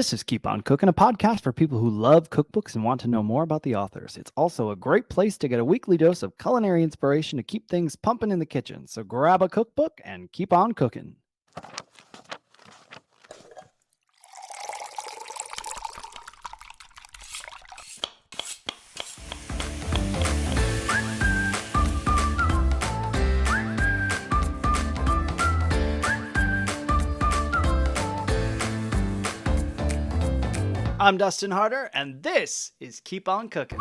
This is Keep On Cooking, a podcast for people who love cookbooks and want to know more about the authors. It's also a great place to get a weekly dose of culinary inspiration to keep things pumping in the kitchen. So grab a cookbook and keep on cooking. I'm Dustin Harder, and this is Keep On Cooking.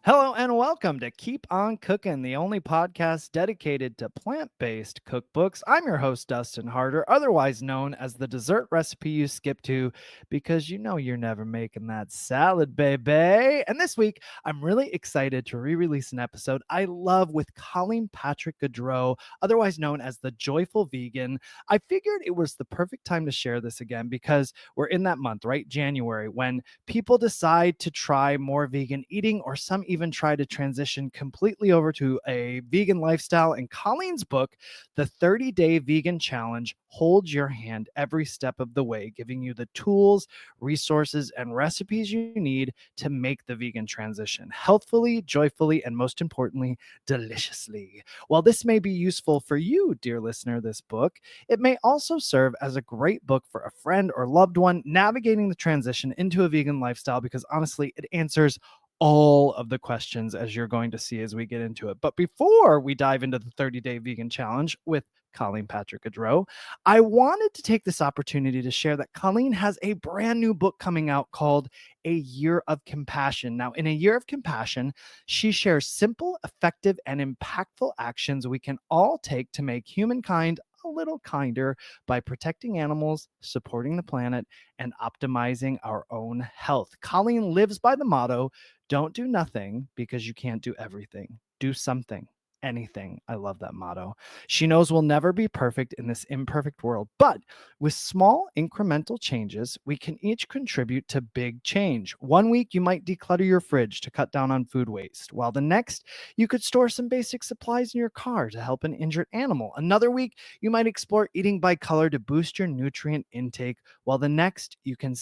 Hello and welcome to Keep On Cooking, the only podcast dedicated to plant-based cookbooks. I'm your host, Dustin Harder, otherwise known as the dessert recipe you skip to because you know you're never making that salad, baby. And this week, I'm really excited to re-release an episode I love with Colleen Patrick Goudreau, otherwise known as the Joyful Vegan. I figured it was the perfect time to share this again because we're in that month, right? January, when people decide to try more vegan eating, or some even try to transition completely over to a vegan lifestyle. And Colleen's book, The 30-Day Vegan Challenge, holds your hand every step of the way, giving you the tools, resources, and recipes you need to make the vegan transition healthfully, joyfully, and most importantly, deliciously. While this may be useful for you, dear listener, this book, it may also serve as a great book for a friend or loved one navigating the transition into a vegan lifestyle, because honestly, it answers all of the questions, as you're going to see as we get into it. But before we dive into the 30-Day Vegan Challenge with Colleen Patrick Goudreau, I wanted to take this opportunity to share that Colleen has a brand new book coming out called A Year of Compassion. Now, in A Year of Compassion, she shares simple, effective, and impactful actions we can all take to make humankind a little kinder by protecting animals, supporting the planet, and optimizing our own health. Colleen lives by the motto, don't do nothing because you can't do everything. Do something. Anything. I love that motto. She knows we'll never be perfect in this imperfect world, but with small incremental changes, we can each contribute to big change. One week, you might declutter your fridge to cut down on food waste, while the next, you could store some basic supplies in your car to help an injured animal. Another week, you might explore eating by color to boost your nutrient intake, while the next, you can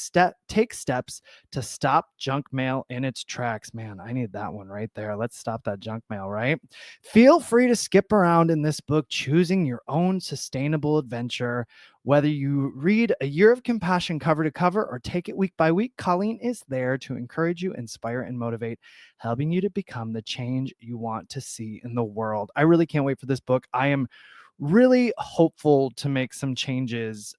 take steps to stop junk mail in its tracks. Man, I need that one right there. Let's stop that junk mail, right? Feel free to skip around in this book, choosing your own sustainable adventure. Whether you read A Year of Compassion cover to cover or take it week by week, Colleen is there to encourage you, inspire, and motivate, helping you to become the change you want to see in the world. I really can't wait for this book. I am really hopeful to make some changes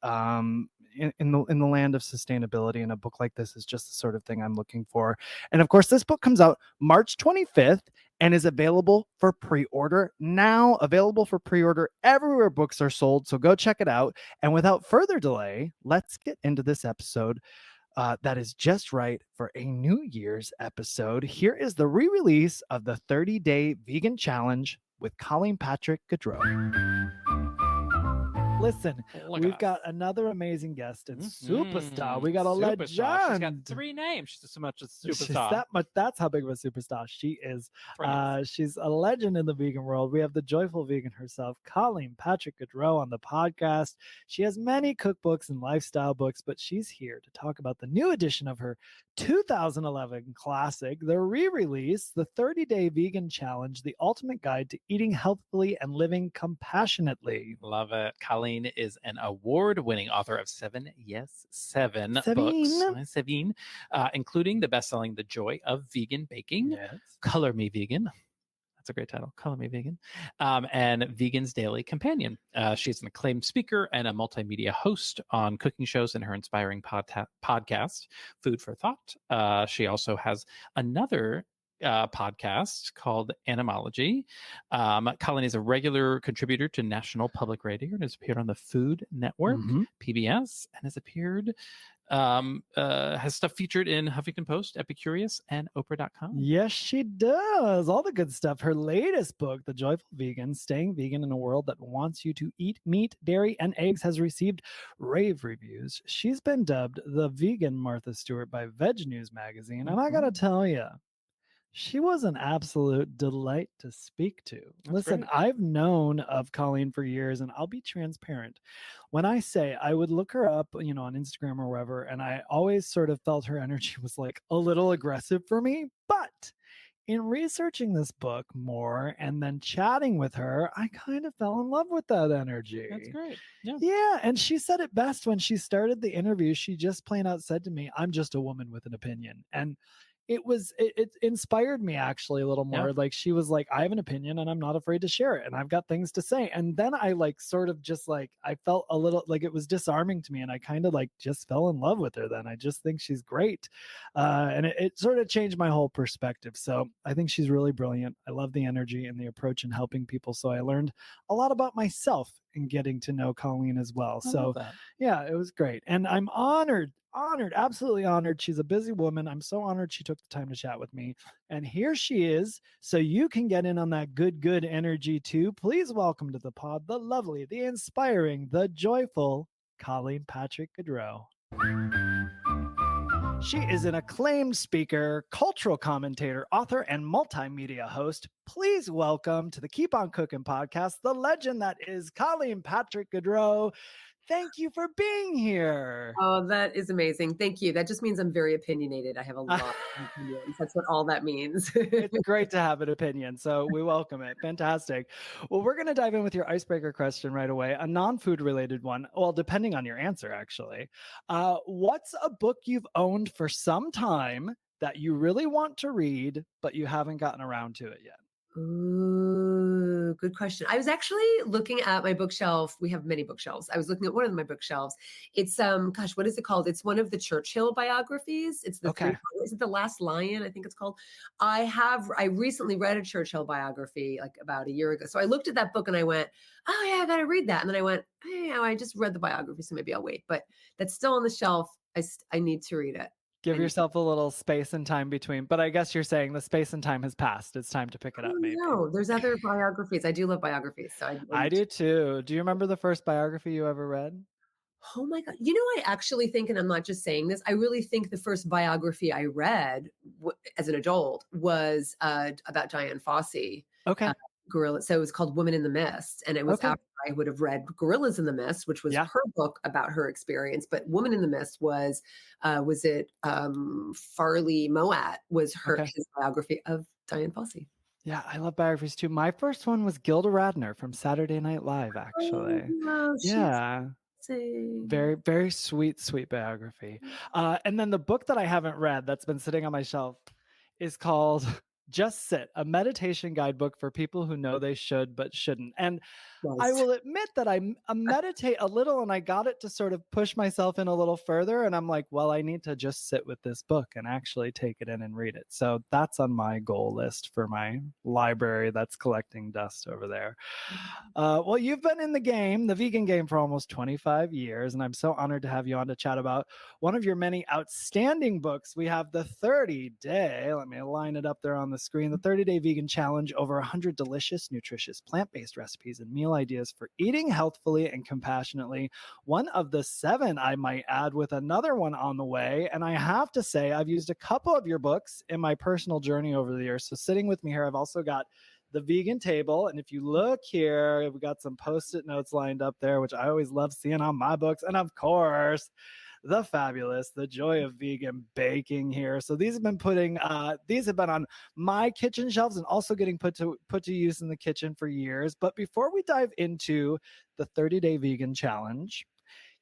in the land of sustainability, and a book like this is just the sort of thing I'm looking for. And of course, this book comes out March 25th and is available for pre-order now, available for pre-order everywhere books are sold. So go check it out. And without further delay, let's get into this episode that is just right for a New Year's episode. Here is the re-release of the 30-Day Vegan Challenge with Colleen Patrick Goudreau. Listen, we've got another amazing guest and superstar. We got a legend. She's got 3 names. She's so much a superstar. That's how big of a superstar she is. She's a legend in the vegan world. We have the joyful vegan herself, Colleen Patrick Goudreau, on the podcast. She has many cookbooks and lifestyle books, but she's here to talk about the new edition of her 2011 classic, the re-release, the 30-Day Vegan Challenge, the ultimate guide to eating healthfully and living compassionately. Love it. Colleen is an award-winning author of 7 books, including the best-selling The Joy of Vegan Baking, Yes. Color Me Vegan. That's a great title, Color Me Vegan, and Vegan's Daily Companion. She's an acclaimed speaker and a multimedia host on cooking shows in her inspiring podcast, Food for Thought. She also has another podcast called Animology. Colleen is a regular contributor to National Public Radio and has appeared on the Food Network, PBS, and has appeared has stuff featured in Huffington Post, Epicurious, and Oprah.com. Yes, she does. All the good stuff. Her latest book, The Joyful Vegan, Staying Vegan in a World That Wants You to Eat Meat, Dairy, and Eggs, has received rave reviews. She's been dubbed the Vegan Martha Stewart by VegNews magazine. And I got to tell you, She was an absolute delight to speak to. That's Listen, great. I've known of Colleen for years, and I'll be transparent. When I say I would look her up, on Instagram or wherever, and I always sort of felt her energy was like a little aggressive for me. But in researching this book more and then chatting with her, I kind of fell in love with that energy. That's great. Yeah. Yeah, and she said it best when she started the interview. She just plain out said to me, "I'm just a woman with an opinion." And it inspired me actually a little more. Yeah. Like she was like, "I have an opinion and I'm not afraid to share it, and I've got things to say." And then I like sort of just like I felt a little like it was disarming to me, and I kind of like just fell in love with her. Then I just think she's great, and it sort of changed my whole perspective. So I think she's really brilliant. I love the energy and the approach in helping people. So I learned a lot about myself in getting to know Colleen as well. I So love that. yeah, it was great. And I'm honored, absolutely honored. She's a busy woman. I'm so honored she took the time to chat with me. And here she is. So you can get in on that good energy too. Please welcome to the pod the lovely, the inspiring, the joyful Colleen Patrick Goudreau. She is an acclaimed speaker, cultural commentator, author, and multimedia host. Please welcome to the Keep On Cookin podcast, the legend that is Colleen Patrick Goudreau. Thank you for being here. Oh, that is amazing. Thank you. That just means I'm very opinionated. I have a lot of opinions. That's what all that means. It's great to have an opinion, so we welcome it. Fantastic. Well, we're going to dive in with your icebreaker question right away, a non-food related one. Well, depending on your answer, actually. What's a book you've owned for some time that you really want to read, but you haven't gotten around to it yet? Ooh, good question. I was actually looking at my bookshelf. We have many bookshelves. I was looking at one of my bookshelves. It's gosh, what is it called? It's one of the Churchill biographies. It's the Okay. is it The Last Lion? I think it's called. I recently read a Churchill biography like about a year ago. So I looked at that book and I went, oh yeah, I got to read that. And then I went, hey, I just read the biography, so maybe I'll wait. But that's still on the shelf. I need to read it. Give yourself a little space and time between, but I guess you're saying the space and time has passed. It's time to pick it up, maybe. No, there's other biographies. I do love biographies. So I do too. Do you remember the first biography you ever read? Oh my God. I actually think, and I'm not just saying this, I really think the first biography I read as an adult was about Diane Fossey. Okay. Gorilla. So it was called Woman in the Mist. And it was after I would have read Gorillas in the Mist, which was her book about her experience. But Woman in the Mist was Farley Moat was his biography of Diane Fossey. Yeah, I love biographies too. My first one was Gilda Radner from Saturday Night Live, actually. Oh, yeah. Very, very sweet biography. And then the book that I haven't read that's been sitting on my shelf is called Just Sit, a meditation guidebook for people who know they should but shouldn't. And I will admit that I meditate a little, and I got it to sort of push myself in a little further. And I'm like, well, I need to just sit with this book and actually take it in and read it. So that's on my goal list for my library that's collecting dust over there. Well, you've been in the game, the vegan game, for almost 25 years. And I'm so honored to have you on to chat about one of your many outstanding books. We have the 30-day, let me line it up there on the screen, the 30-day vegan challenge, over 100 delicious, nutritious, plant-based recipes and meal ideas for eating healthfully and compassionately. One of the 7, I might add, with another one on the way. And I have to say, I've used a couple of your books in my personal journey over the years. So sitting with me here, I've also got the vegan table. And if you look here, we got some Post-it notes lined up there, which I always love seeing on my books. And of course, the fabulous, the joy of vegan baking here. So these have been on my kitchen shelves and also getting put to use in the kitchen for years. But before we dive into the 30-day vegan challenge,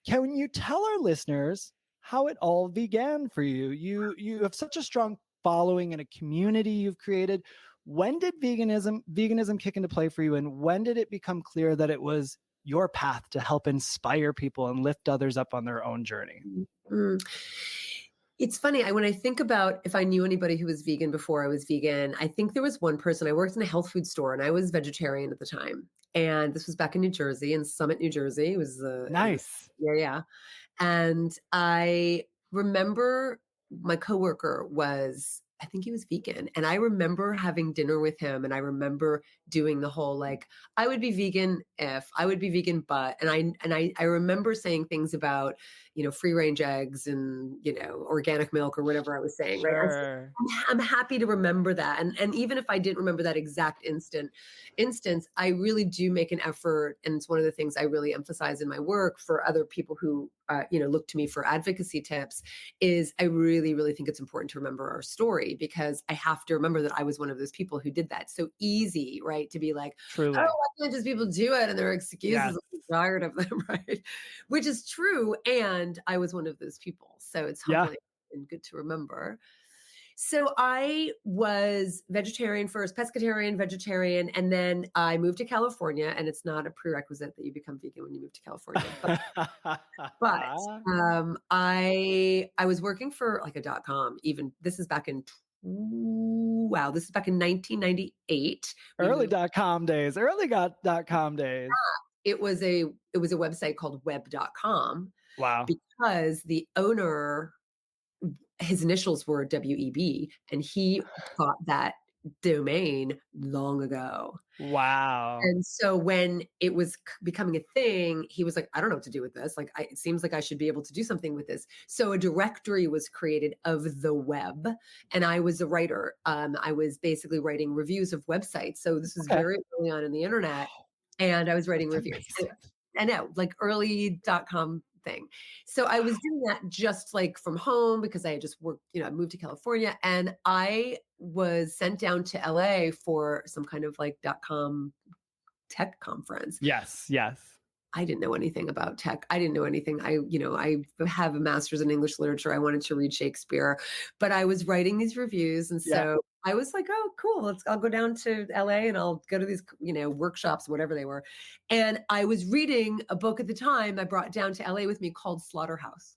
can you tell our listeners how it all began for you? You have such a strong following and a community you've created. When did veganism kick into play for you, and when did it become clear that it was your path to help inspire people and lift others up on their own journey? It's funny. When I think about if I knew anybody who was vegan before I was vegan, I think there was one person. I worked in a health food store and I was vegetarian at the time. And this was back in New Jersey, in Summit, New Jersey. It was nice. Yeah. And I remember my coworker I think he was vegan. And I remember having dinner with him, and I remember doing the whole, I would be vegan if, I would be vegan but, and I remember saying things about, free range eggs and, organic milk or whatever I was saying, right? Sure. I'm happy to remember that. And even if I didn't remember that exact instance, I really do make an effort. And it's one of the things I really emphasize in my work for other people who, look to me for advocacy tips, is I really, really think it's important to remember our story, because I have to remember that I was one of those people who did that. So easy, right? To be like, Truly. oh, why can't just people do it? And their excuses, Yes. I'm tired of them, right? Which is true. And I was one of those people. So it's humbling and good to remember. So I was vegetarian first, pescatarian, vegetarian, and then I moved to California. And it's not a prerequisite that you become vegan when you move to California. But I was working for like a .com. Even this is back in 1998. Early .com days. It was a website called web.com. Wow. Because the owner, his initials were WEB, and he got that domain long ago. Wow. And so when it was becoming a thing, he was like, I don't know what to do with this. Like, it seems like I should be able to do something with this. So a directory was created of the web, and I was a writer. I was basically writing reviews of websites. So this was very early on in the internet, and I was writing reviews. I know, like early .com thing. So I was doing that just like from home, because I had just worked, I moved to California, and I was sent down to LA for some kind of like .com tech conference. Yes. I didn't know anything about tech. I didn't know anything. I have a master's in English literature. I wanted to read Shakespeare, but I was writing these reviews. And so I was like, oh, cool. I'll go down to LA and I'll go to these, workshops, whatever they were. And I was reading a book at the time I brought down to LA with me called Slaughterhouse.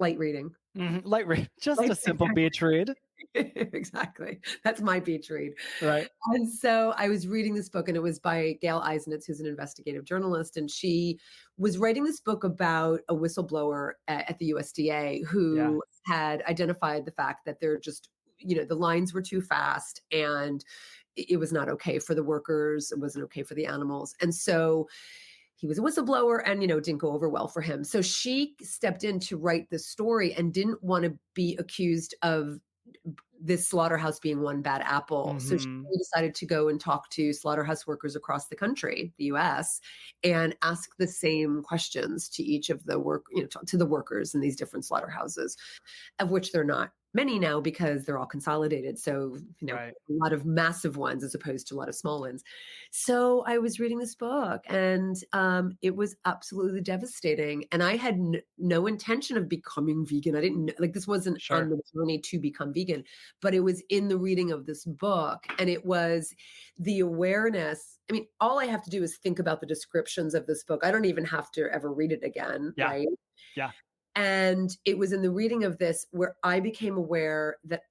Light reading. Mm-hmm. Light read. Just a simple beach read. Exactly. That's my beach read. Right. And so I was reading this book, and it was by Gail Eisenitz, who's an investigative journalist. And she was writing this book about a whistleblower at the USDA who had identified the fact that they're just, the lines were too fast, and it was not okay for the workers. It wasn't okay for the animals. And so he was a whistleblower, and, it didn't go over well for him. So she stepped in to write this story and didn't want to be accused of this slaughterhouse being one bad apple. Mm-hmm. So she decided to go and talk to slaughterhouse workers across the country, the US, and ask the same questions to each of the to the workers in these different slaughterhouses, of which there are not many now because they're all consolidated. So, a lot of massive ones as opposed to a lot of small ones. So I was reading this book, and it was absolutely devastating. And I had no intention of becoming vegan. I didn't this wasn't on the journey to become vegan, but it was in the reading of this book. And it was the awareness. I mean, all I have to do is think about the descriptions of this book. I don't even have to ever read it again. Right? Yeah. And it was in the reading of this where I became aware that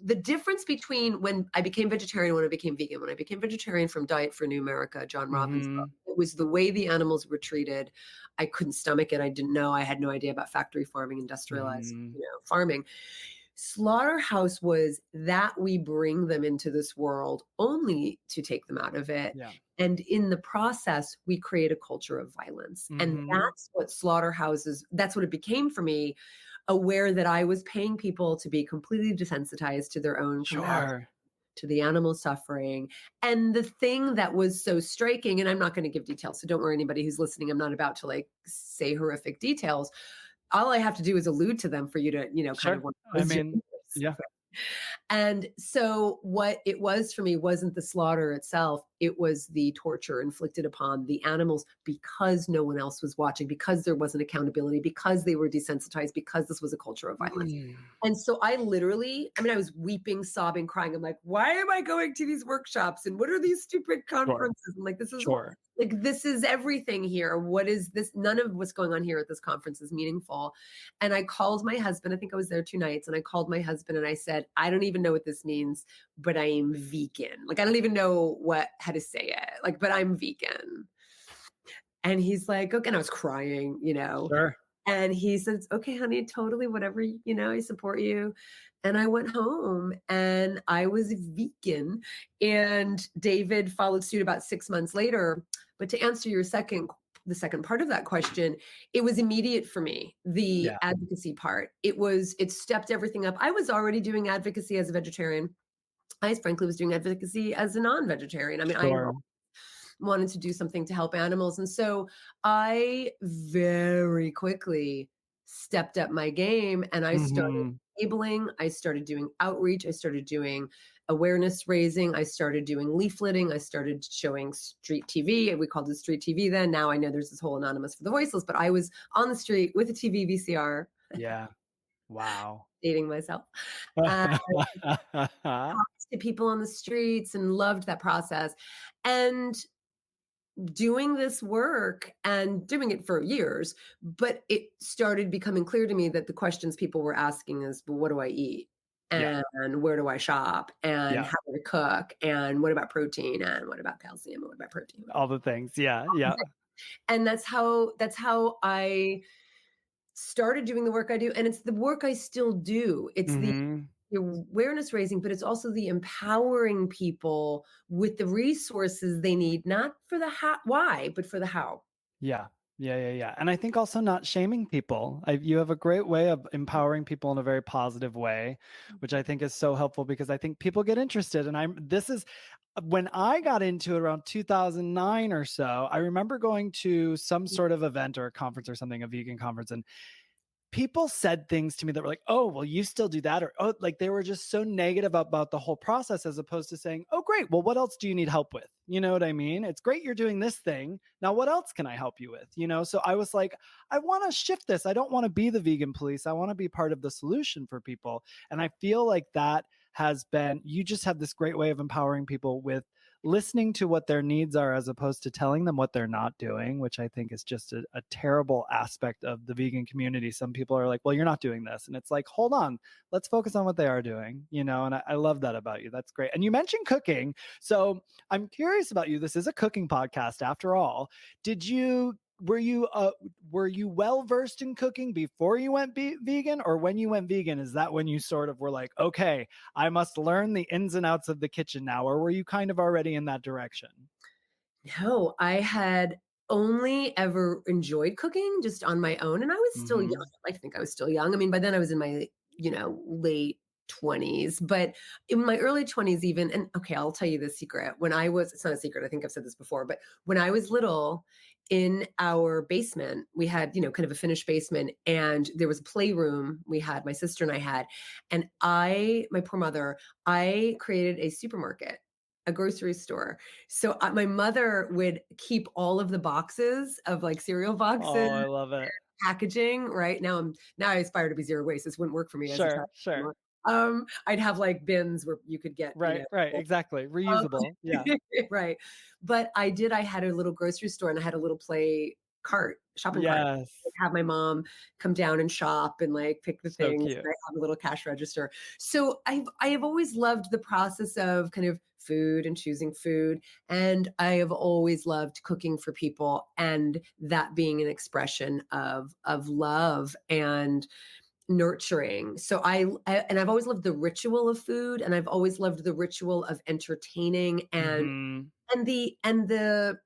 the difference between when I became vegetarian and when I became vegan. When I became vegetarian from Diet for New America, John Robbins' book, it was the way the animals were treated. I couldn't stomach it. I didn't know. I had no idea about factory farming, industrialized farming. Slaughterhouse was that we bring them into this world only to take them out of it. Yeah. And in the process, we create a culture of violence. And that's what slaughterhouses, that's what it became for me, aware that I was paying people to be completely desensitized to their own compassion, to the animal suffering. And the thing that was so striking, and I'm not going to give details, so don't worry, anybody who's listening, I'm not about to say horrific details. All I have to do is allude to them for you to, kind of want to. And so what it was for me wasn't the slaughter itself. It was the torture inflicted upon the animals because no one else was watching, because there wasn't accountability, because they were desensitized, because this was a culture of violence. And so I was weeping, sobbing, crying. I'm like, why am I going to these workshops? And what are these stupid conferences? I'm like, this is this is everything here. What is this? None of what's going on here at this conference is meaningful. And I called my husband. I think I was there 2 nights. And I called my husband and I said, I don't even know what this means, but I am vegan. I don't even know how to say it. But I'm vegan. And he's like, okay. And I was crying, Sure. And he says, okay, honey, totally, whatever, I support you. And I went home and I was vegan, and David followed suit about 6 months later. But to answer your second the second part of that question, it was immediate for me, the Yeah. advocacy part. It stepped everything up. I was already doing advocacy as a vegetarian. I frankly was doing advocacy as a non-vegetarian. I mean, I Sure. wanted to do something to help animals. And so I very quickly stepped up my game and I started Mhm. labeling, I started doing outreach, I started doing awareness raising, I started doing leafleting, I started showing street TV. We called it street TV then. Now I know there's this whole Anonymous for the Voiceless, but I was on the street with a TV VCR, Yeah. Wow. dating myself. Talked to people on the streets and loved that process. And doing this work and doing it for years, but it started becoming clear to me that the questions people were asking is, well, what do I eat? Yeah. And where do I shop? And Yeah. how do I cook? And what about protein? And what about calcium? And what about protein? All the things. Yeah. Yeah. And that's how I started doing the work I do. And it's the work I still do. It's the Mhm. awareness raising, but it's also the empowering people with the resources they need, not for the why, but for the how. Yeah. Yeah, yeah, yeah. And I think also not shaming people. You have a great way of empowering people in a very positive way, which I think is so helpful because I think people get interested. And this is when I got into it around 2009 or so. I remember going to some sort of event or a conference or something, a vegan conference, and people said things to me that were like, oh, well, you still do that. Or, oh, like they were just so negative about the whole process as opposed to saying, oh, great. Well, what else do you need help with? You know what I mean? It's great you're doing this thing. Now, what else can I help you with? So I was like, I want to shift this. I don't want to be the vegan police. I want to be part of the solution for people. And I feel like that has been, you just have this great way of empowering people with listening to what their needs are as opposed to telling them what they're not doing, which I think is just a terrible aspect of the vegan community. Some people are like, well, you're not doing this. And it's like, hold on, let's focus on what they are doing, and I love that about you. That's great. And you mentioned cooking. So I'm curious about you. This is a cooking podcast after all. Were you well versed in cooking before you went vegan, or when you went vegan, is that when you sort of were like, okay, I must learn the ins and outs of the kitchen now, or were you kind of already in that direction? No, I had only ever enjoyed cooking just on my own, and I was still young. Mhm. I like to think I was still young. I mean, by then I was in my, late 20s, but in my early 20s even, and okay, I'll tell you the secret. It's not a secret, I think I've said this before, but when I was little, in our basement, we had, kind of a finished basement, and there was a playroom my sister and I had, and my poor mother, I created a supermarket, a grocery store. So my mother would keep all of the boxes of like cereal boxes, Oh, I love it. packaging. Right now, I aspire to be zero waste. This wouldn't work for me as a child. Sure. I'd have like bins where you could get, Right, exactly. um, Reusable. Yeah. right. But I had a little grocery store and I had a little shopping cart. Yes. I'd have my mom come down and shop and like pick the So things. cute. And I have a little cash register. So I have always loved the process of kind of food and choosing food. And I have always loved cooking for people and that being an expression of love and nurturing. So I've always loved the ritual of food, and I've always loved the ritual of entertaining and Mhm. and the and the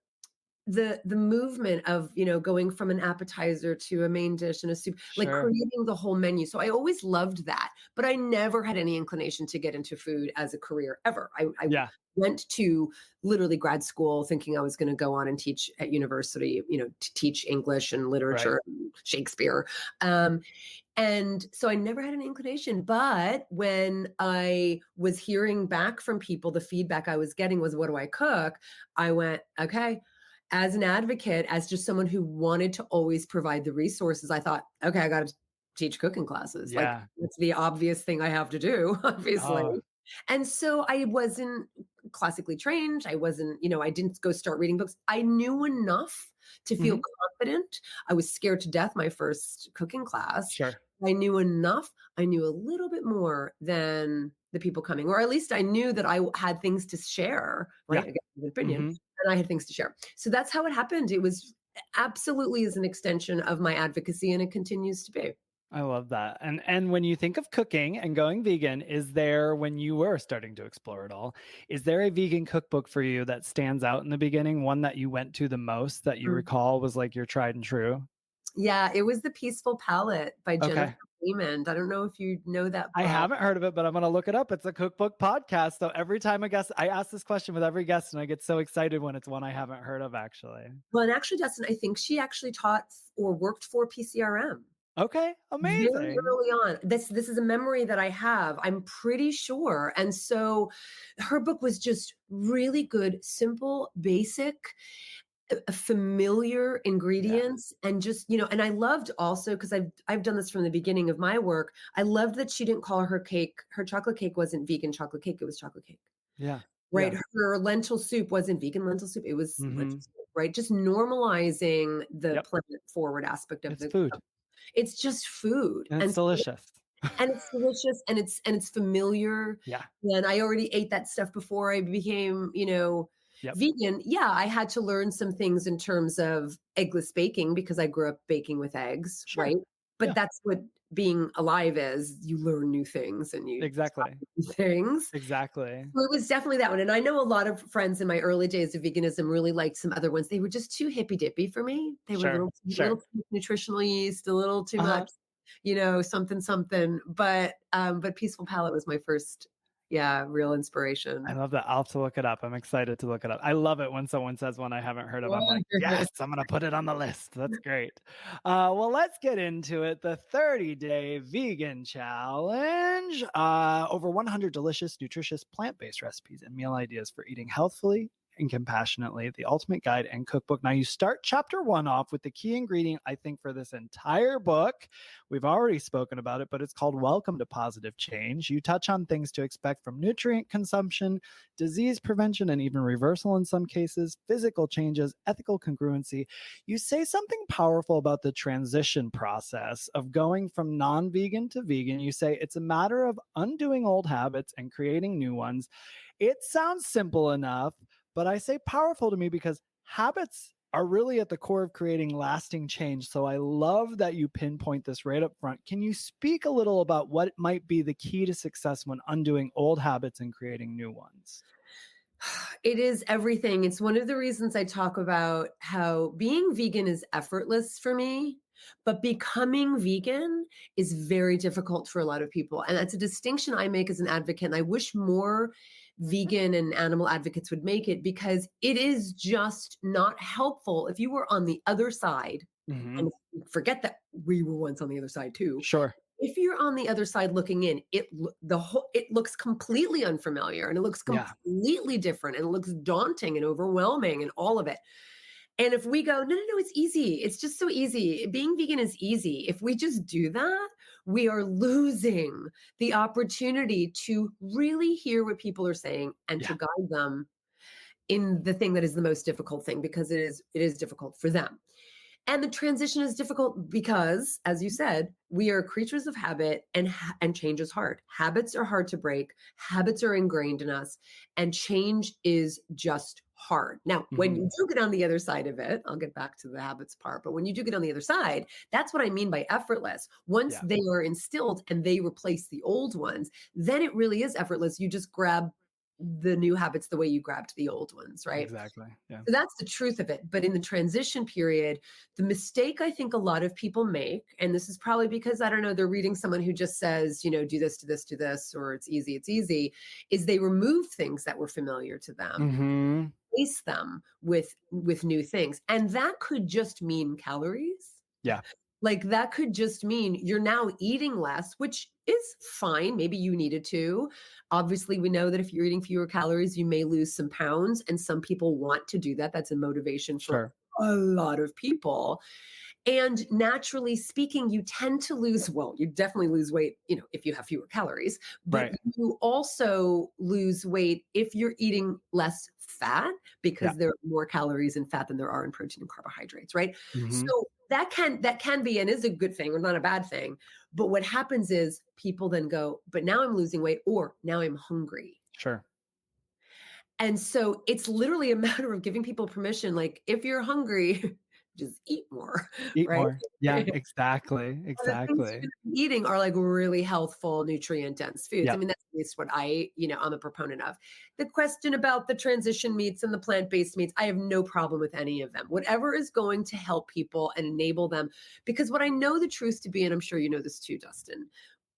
the movement of going from an appetizer to a main dish and a soup, like Sure. creating the whole menu. So I always loved that, but I never had any inclination to get into food as a career ever. I Yeah. went to literally grad school thinking I was going to go on and teach at university, to teach English and literature, and Shakespeare. And so I never had an inclination. But when I was hearing back from people, the feedback I was getting was, what do I cook? I went, okay. As an advocate, as just someone who wanted to always provide the resources, I thought, okay, I got to teach cooking classes. Like, Yeah. it's the obvious thing I have to do, obviously. Oh, And so I wasn't classically trained. I wasn't, I didn't go start reading books. I knew enough to feel mhm. confident. I was scared to death my first cooking class. Sure. I knew enough. I knew a little bit more than the people coming, or at least I knew that I had things to share, right? Yeah. I guess an opinion, Mhm. and I had things to share. So that's how it happened. It was absolutely as an extension of my advocacy, and it continues to be. I love that. And when you think of cooking and going vegan, is there, when you were starting to explore it all, is there a vegan cookbook for you that stands out in the beginning? One that you went to the most that you Mm. recall was like your tried and true? Yeah, it was The Peaceful Palate by Jennifer Okay. Raymond. I don't know if you know that I book. haven't heard of it, but I'm going to look it up. It's a cookbook podcast. So every time I ask this question with every guest, and I get so excited when it's one I haven't heard of, actually. Well, and actually, Dustin, I think she actually taught or worked for PCRM. Okay. Very Amazing. early on. This is a memory that I have. I'm pretty sure. And so her book was just really good, simple, basic, familiar Yeah. ingredients, and just, and I loved also, because I've done this from the beginning of my work. I loved that she didn't call her chocolate cake wasn't vegan chocolate cake, it was chocolate cake. Yeah. Right. Yeah. Her lentil soup wasn't vegan lentil soup, it was lentil Hmm. soup, right? Just normalizing the Yep. planet forward aspect of It's food it's just food. and it's And delicious. it's delicious, and it's familiar. Yeah. And I already ate that stuff before I became, Yep. vegan. Yeah, I had to learn some things in terms of eggless baking because I grew up baking with eggs, Sure. right? But Yeah. that's what being alive is. You learn new things and you Exactly. try new things. Exactly. So it was definitely that one. And I know a lot of friends in my early days of veganism really liked some other ones. They were just too hippy dippy for me. They were a Sure. little too nutritional yeast, a little too Uh-huh. much, something. But Peaceful Palate was my first, real inspiration. I love that. I'll have to look it up. I'm excited to look it up. I love it when someone says one I haven't heard of. I'm like, yes, I'm going to put it on the list. That's great. Well, let's get into it. The 30-day vegan challenge. Over 100 delicious, nutritious, plant-based recipes and meal ideas for eating healthfully and compassionately, the ultimate guide and cookbook. Now, you start chapter 1 off with the key ingredient, I think, for this entire book. We've already spoken about it, but it's called Welcome to Positive Change. You touch on things to expect from nutrient consumption, disease prevention, and even reversal in some cases, physical changes, ethical congruency. You say something powerful about the transition process of going from non-vegan to vegan. You say it's a matter of undoing old habits and creating new ones. It sounds simple enough, but I say powerful to me because habits are really at the core of creating lasting change. So I love that you pinpoint this right up front. Can you speak a little about what might be the key to success when undoing old habits and creating new ones? It is everything. It's one of the reasons I talk about how being vegan is effortless for me, but becoming vegan is very difficult for a lot of people. And that's a distinction I make as an advocate. And I wish more vegan and animal advocates would make it, because it is just not helpful if you were on the other side. Mm-hmm. And forget that we were once on the other side too. Sure. If you're on the other side looking in, it looks completely unfamiliar, and it looks completely different, and it looks daunting and overwhelming and all of it. And if we go, no, it's easy. It's just so easy. Being vegan is easy. If we just do that, we are losing the opportunity to really hear what people are saying and to guide them in the thing that is the most difficult thing, because it is difficult for them. And the transition is difficult because, as you said, we are creatures of habit, and change is hard. Habits are hard to break. Habits are ingrained in us, and change is just hard. Now, when you do get on the other side of it, I'll get back to the habits part, but when you do get on the other side, that's what I mean by effortless. Once they are instilled and they replace the old ones, then it really is effortless. You just grab the new habits the way you grabbed the old ones, right? Exactly. Yeah. So that's the truth of it. But in the transition period, the mistake I think a lot of people make, and this is probably because, I don't know, they're reading someone who just says, do this, do this, do this, or it's easy, is they remove things that were familiar to them, replace them with new things. And that could just mean calories. Yeah. Like that could just mean you're now eating less, which is fine. Maybe you needed to. Obviously, we know that if you're eating fewer calories, you may lose some pounds, and some people want to do that. That's a motivation for a lot of people. And naturally speaking, you tend to lose, you definitely lose weight, if you have fewer calories, but you also lose weight if you're eating less fat, because there are more calories in fat than there are in protein and carbohydrates, right? So that can be and is a good thing, or not a bad thing. But what happens is people then go, but now I'm losing weight, or now I'm hungry. Sure. And so it's literally a matter of giving people permission. Like, if you're hungry, just eat more, Eat right? more. Yeah, exactly. And the things Exactly. you're gonna be eating are like really healthful, nutrient dense foods. I Yep. mean, that's at least what I'm a proponent of. The question about the transition meats and the plant-based meats, I have no problem with any of them. Whatever is going to help people and enable them. Because what I know the truth to be, and I'm sure you know this too, Dustin,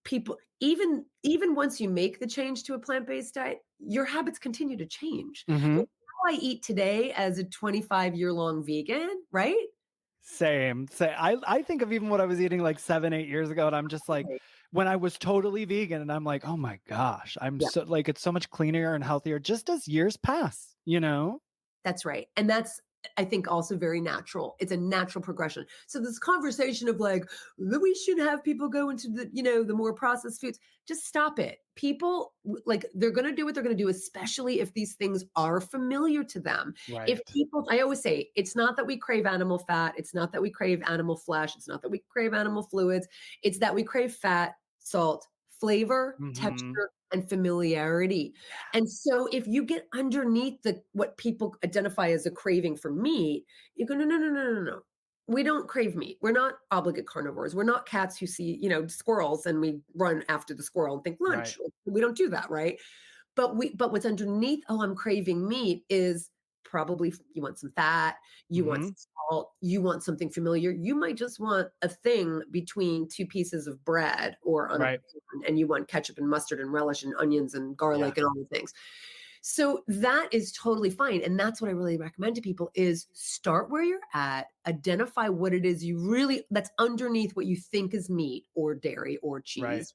people, even once you make the change to a plant-based diet, your habits continue to change. Mhm. Like how I eat today as a 25-year-long vegan, right? Same. I think of even what I was eating like 7, 8 years ago, and I'm just like, Right. when I was totally vegan, and I'm like, "Oh my gosh, I'm Yeah. so like, it's so much cleaner and healthier just as years pass," you know? That's right. And that's, I think, also very natural. It's a natural progression. So this conversation of like, "That we should have people go into the more processed foods, just stop it. People like they're going to do what they're going to do, especially if these things are familiar to them. If Right. people, I always say, it's not that we crave animal fat. It's not that we crave animal flesh. It's not that we crave animal fluids. It's that we crave fat, salt, flavor, Mhm. texture, and familiarity. And so if you get underneath the what people identify as a craving for meat, you go, no, no, no, no, no, no. We don't crave meat. We're not obligate carnivores. We're not cats who see, squirrels and we run after the squirrel and think Right. lunch. We don't do that, right? But what's underneath, oh, I'm craving meat is probably you want some fat, you want Mhm. some salt, you want something familiar. You might just want a thing between two pieces of bread or on a Right. pan, and you want ketchup and mustard and relish and onions and Yeah. garlic and all the things. So that is totally fine. And that's what I really recommend to people is start where you're at, identify what it is that's underneath what you think is meat or dairy or Right. cheese.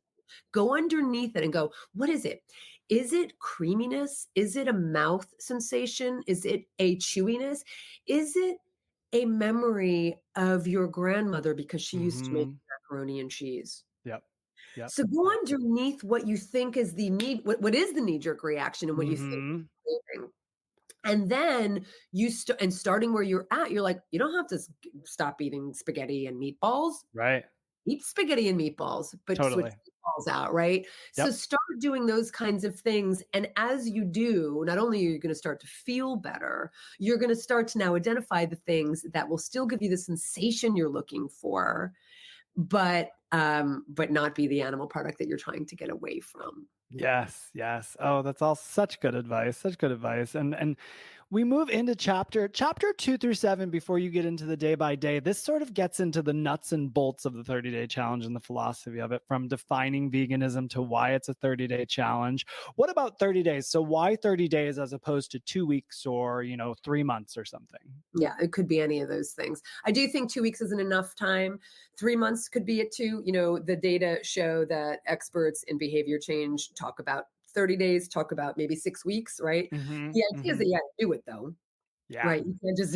Go underneath it and go, what is it? Is it creaminess? Is it a mouth sensation? Is it a chewiness? Is it a memory of your grandmother because she used to make Mhm. macaroni and cheese? Yep. Yep. So go Yep. underneath what you think is what is the knee-jerk reaction and what you think Mhm. is craving. And then starting where you're at, you're like, you don't have to stop eating spaghetti and meatballs. Right. Eat spaghetti and meatballs, but switch Totally. meatballs out, right? So Yep. start doing those kinds of things. And as you do, not only are you going to start to feel better, you're going to start to now identify the things that will still give you the sensation you're looking for, but not be the animal product that you're trying to get away from. Yes, yes. Oh, that's all such good advice. Such good advice. And we move into chapter 2 through 7 before you get into the day by day. This sort of gets into the nuts and bolts of the 30-day challenge and the philosophy of it, from defining veganism to why it's a 30-day challenge. What about 30 days? So why 30 days as opposed to 2 weeks or, 3 months or something? Yeah, it could be any of those things. I do think 2 weeks isn't enough time. 3 months could be it too. The data show that experts in behavior change talk about 30 days, talk about maybe 6 weeks, right? Mhm. The idea is that Mhm. you have to do it though, Yeah. right? You can't just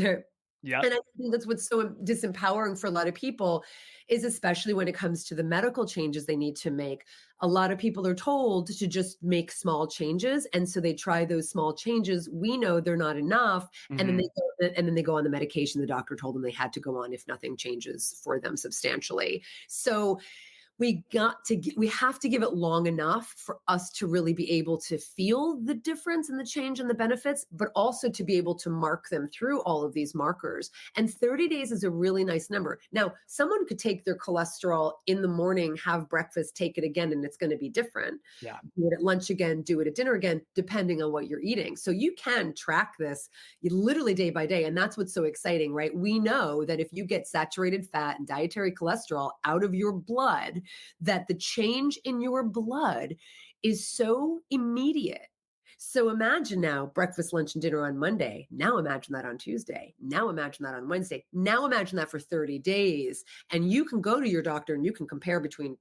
Yep. and I think that's what's so disempowering for a lot of people is especially when it comes to the medical changes they need to make. A lot of people are told to just make small changes. And so they try those small changes. We know they're not enough. And then Mhm. they go on the medication the doctor told them they had to go on if nothing changes for them substantially. So we have to give it long enough for us to really be able to feel the difference and the change and the benefits, but also to be able to mark them through all of these markers. And 30 days is a really nice number. Now, someone could take their cholesterol in the morning, have breakfast, take it again, and it's going to be different. Yeah. Do it at lunch again, do it at dinner again, depending on what you're eating. So you can track this literally day by day. And that's what's so exciting, right? We know that if you get saturated fat and dietary cholesterol out of your blood, that the change in your blood is so immediate. So imagine now breakfast, lunch, and dinner on Monday. Now imagine that on Tuesday. Now imagine that on Wednesday. Now imagine that for 30 days. And you can go to your doctor and you can compare between,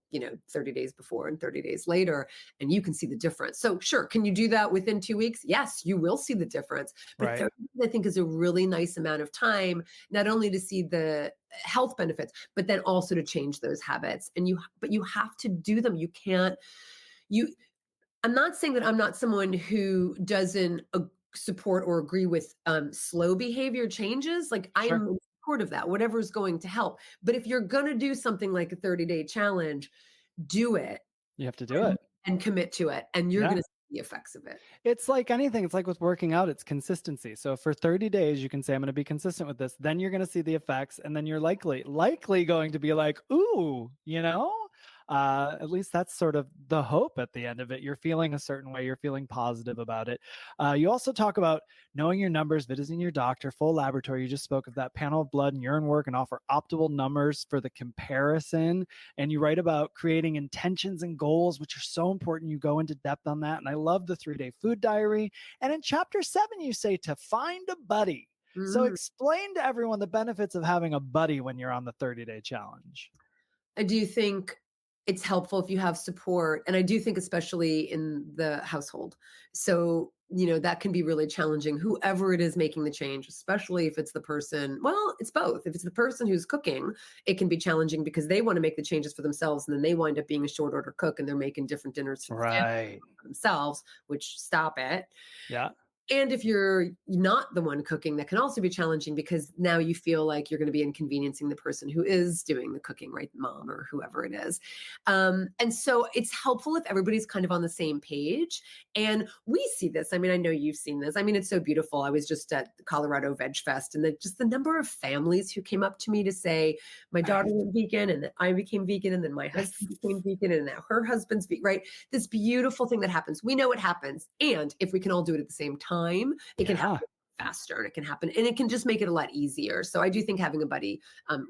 30 days before and 30 days later, and you can see the difference. So sure, can you do that within 2 weeks? Yes, you will see the difference. But Right. 30 days, I think, is a really nice amount of time, not only to see the health benefits, but then also to change those habits. But you have to do them. You can't, you, I'm not saying that I'm not someone who doesn't support or agree with slow behavior changes. Like I Sure. am in support of that, whatever is going to help. But if you're going to do something like a 30-day challenge, do it You have to do and, it. and commit to it. And you're Yeah. going to see the effects of it. It's like anything. It's like with working out, it's consistency. So for 30 days, you can say, I'm going to be consistent with this. Then you're going to see the effects. And then you're likely going to be like, ooh, at least that's sort of the hope at the end of it. You're feeling a certain way. You're feeling positive about it. You also talk about knowing your numbers, visiting your doctor, full laboratory. You just spoke of that, panel of blood and urine work, and offer optimal numbers for the comparison. And you write about creating intentions and goals, which are so important. You go into depth on that. And I love the 3-day food diary. And in chapter 7, you say to find a buddy. So explain to everyone the benefits of having a buddy when you're on the 30-day challenge. I do think it's helpful if you have support. And I do think especially in the household. So, that can be really challenging, whoever it is making the change, especially if it's the person, well, it's both. If it's the person who's cooking, it can be challenging because they want to make the changes for themselves. And then they wind up being a short order cook and they're making different dinners for the family, for themselves, which stop it. Yeah. And if you're not the one cooking, that can also be challenging because now you feel like you're going to be inconveniencing the person who is doing the cooking, right? Mom or whoever it is. And so it's helpful if everybody's kind of on the same page. And we see this. I mean, I know you've seen this. I mean, it's so beautiful. I was just at the Colorado Veg Fest, and just the number of families who came up to me to say, my daughter went vegan, and then I became vegan, and then my husband became vegan, and now her husband's vegan, right? This beautiful thing that happens. We know it happens. And if we can all do it at the same time, it can happen faster, and it can happen, and it can just make it a lot easier. So I do think having a buddy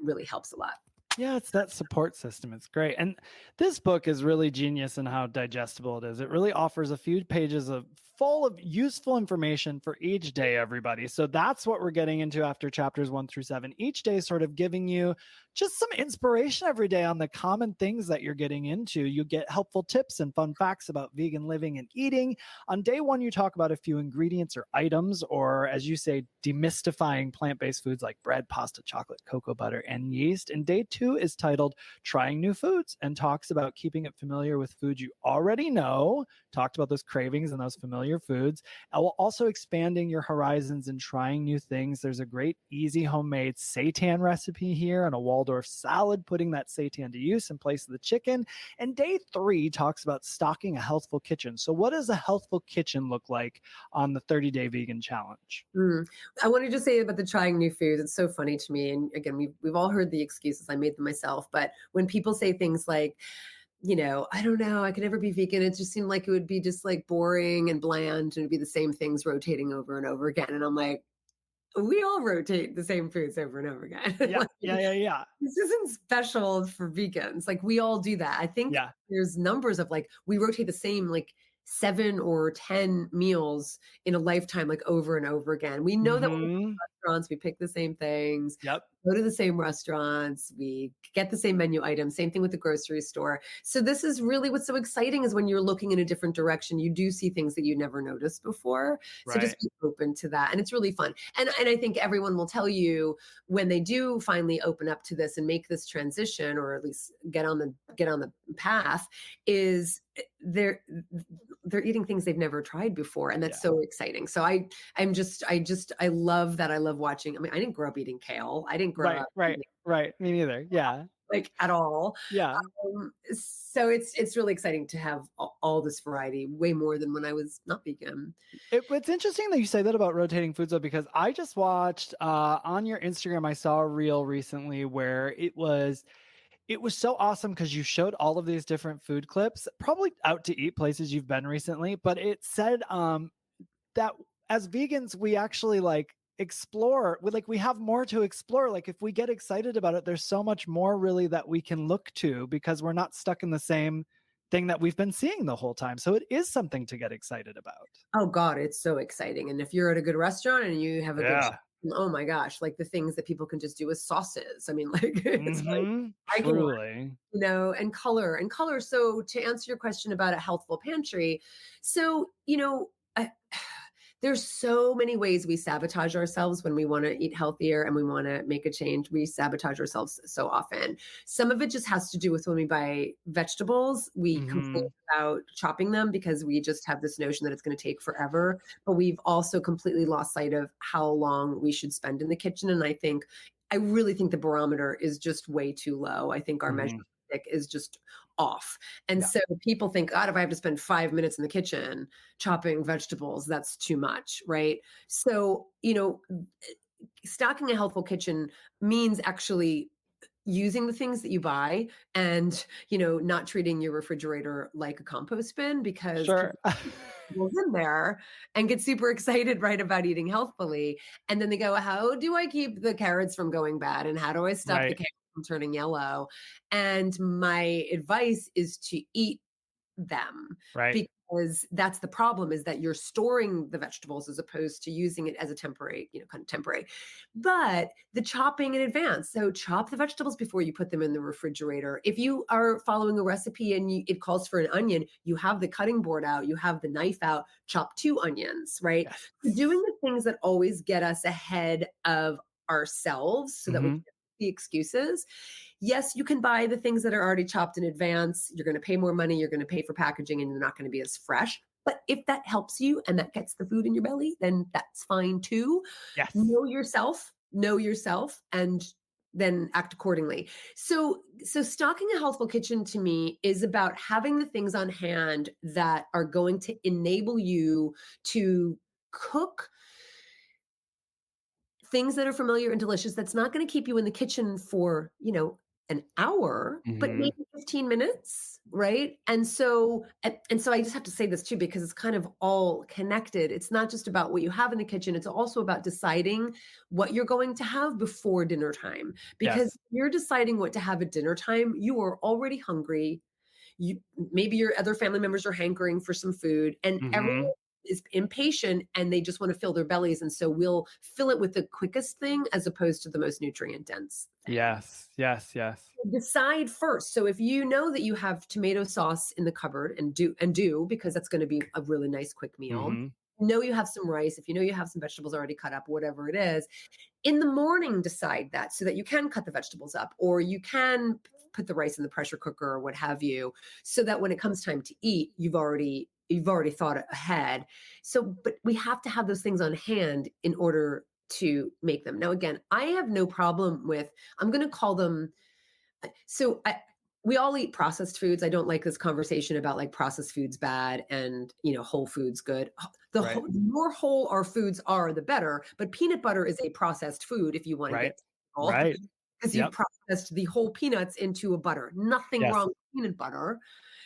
really helps a lot. Yeah, it's that support system. It's great. And this book is really genius in how digestible it is. It really offers a few pages full of useful information for each day, everybody. So that's what we're getting into after chapters 1 through 7. Each day sort of giving you just some inspiration every day on the common things that you're getting into. You get helpful tips and fun facts about vegan living and eating. On day 1, you talk about a few ingredients or items, or as you say, demystifying plant-based foods like bread, pasta, chocolate, cocoa butter, and yeast. And day 2 is titled Trying New Foods and talks about keeping it familiar with foods you already know. Talked about those cravings and those familiar foods. And while also expanding your horizons and trying new things. There's a great, easy homemade seitan recipe here and a Waldorf salad, putting that seitan to use in place of the chicken. And day 3 talks about stocking a healthful kitchen. So what does a healthful kitchen look like on the 30-day vegan challenge? I wanted to say about the trying new foods. It's so funny to me. And again, we've all heard the excuses. I made them myself. But when people say things like, I don't know, I could never be vegan. It just seemed like it would be just like boring and bland and it'd be the same things rotating over and over again. And I'm like, we all rotate the same foods over and over again. Yeah, Like, yeah. this isn't special for vegans. Like we all do that. I think there's numbers of like, we rotate the same like 7 or 10 meals in a lifetime, like over and over again. We know that when we go to restaurants, we pick the same things. Yep. Go to the same restaurants, we get the same menu items, same thing with the grocery store. So this is really what's so exciting is when you're looking in a different direction, you do see things that you never noticed before. So just be open to that. And it's really fun. And I think everyone will tell you when they do finally open up to this and make this transition, or at least get on the path, is they're eating things they've never tried before. And that's so exciting. So I love that. I love watching. I mean, I didn't grow up eating kale. I didn't grow up. Right. Me neither. Yeah. Like at all. Yeah. So it's really exciting to have all this variety, way more than when I was not vegan. It's interesting that you say that about rotating foods, though, because I just watched on your Instagram, I saw a reel recently where it was so awesome because you showed all of these different food clips, probably out to eat places you've been recently, but it said that as vegans, we actually explore, we have more to explore. Like if we get excited about it, there's so much more really that we can look to because we're not stuck in the same thing that we've been seeing the whole time. So it is something to get excited about. Oh God, it's so exciting. And if you're at a good restaurant and you have a good, oh my gosh, like the things that people can just do with sauces. I mean, like it's like I can, and color. So to answer your question about a healthful pantry, so there's so many ways we sabotage ourselves when we want to eat healthier and we want to make a change. We sabotage ourselves so often. Some of it just has to do with when we buy vegetables, we complain about chopping them because we just have this notion that it's going to take forever. But we've also completely lost sight of how long we should spend in the kitchen. And I really think the barometer is just way too low. I think our measure is just off. And Yeah. so people think, God, if I have to spend 5 minutes in the kitchen chopping vegetables, that's too much, right? So, stocking a healthful kitchen means actually using the things that you buy and, not treating your refrigerator like a compost bin, because Sure. people in there and get super excited, right, about eating healthfully. And then they go, how do I keep the carrots from going bad? And how do I stop the Right. carrots from turning yellow? And my advice is to eat them, Right. because that's the problem, is that you're storing the vegetables as opposed to using it as a temporary, kind of temporary. But the chopping in advance. So chop the vegetables before you put them in the refrigerator. If you are following a recipe and it calls for an onion, you have the cutting board out, you have the knife out, chop 2 onions, right? Yes. Doing the things that always get us ahead of ourselves so that we Mhm. can the excuses. Yes, you can buy the things that are already chopped in advance. You're going to pay more money. You're going to pay for packaging, and you're not going to be as fresh. But if that helps you and that gets the food in your belly, then that's fine too. Yes. Know yourself, and then act accordingly. So stocking a healthful kitchen to me is about having the things on hand that are going to enable you to cook things that are familiar and delicious. That's not going to keep you in the kitchen for, an hour, but Mhm. maybe 15 minutes, right? And so I just have to say this too, because it's kind of all connected. It's not just about what you have in the kitchen, it's also about deciding what you're going to have before dinner time. Because Yes. you're deciding what to have at dinner time, you are already hungry. Maybe your other family members are hankering for some food, and everyone Mhm. is impatient and they just want to fill their bellies, and so we'll fill it with the quickest thing as opposed to the most nutrient dense thing. Yes. Yes. Yes. Decide first. So if you know that you have tomato sauce in the cupboard, and do because that's going to be a really nice quick meal. Mhm. Know you have some rice, if you know you have some vegetables already cut up, whatever it is, in the morning decide that, so that you can cut the vegetables up, or you can put the rice in the pressure cooker or what have you, so that when it comes time to eat, you've already thought ahead. So, but we have to have those things on hand in order to make them. Now, again, I have no problem with, I'm going to call them, we all eat processed foods. I don't like this conversation about like processed foods bad and, whole foods good. Right. The more whole our foods are, the better. But peanut butter is a processed food if you want to Right. get technical, Right. because you've Yep. processed the whole peanuts into a butter. Nothing Yes. wrong with peanut butter.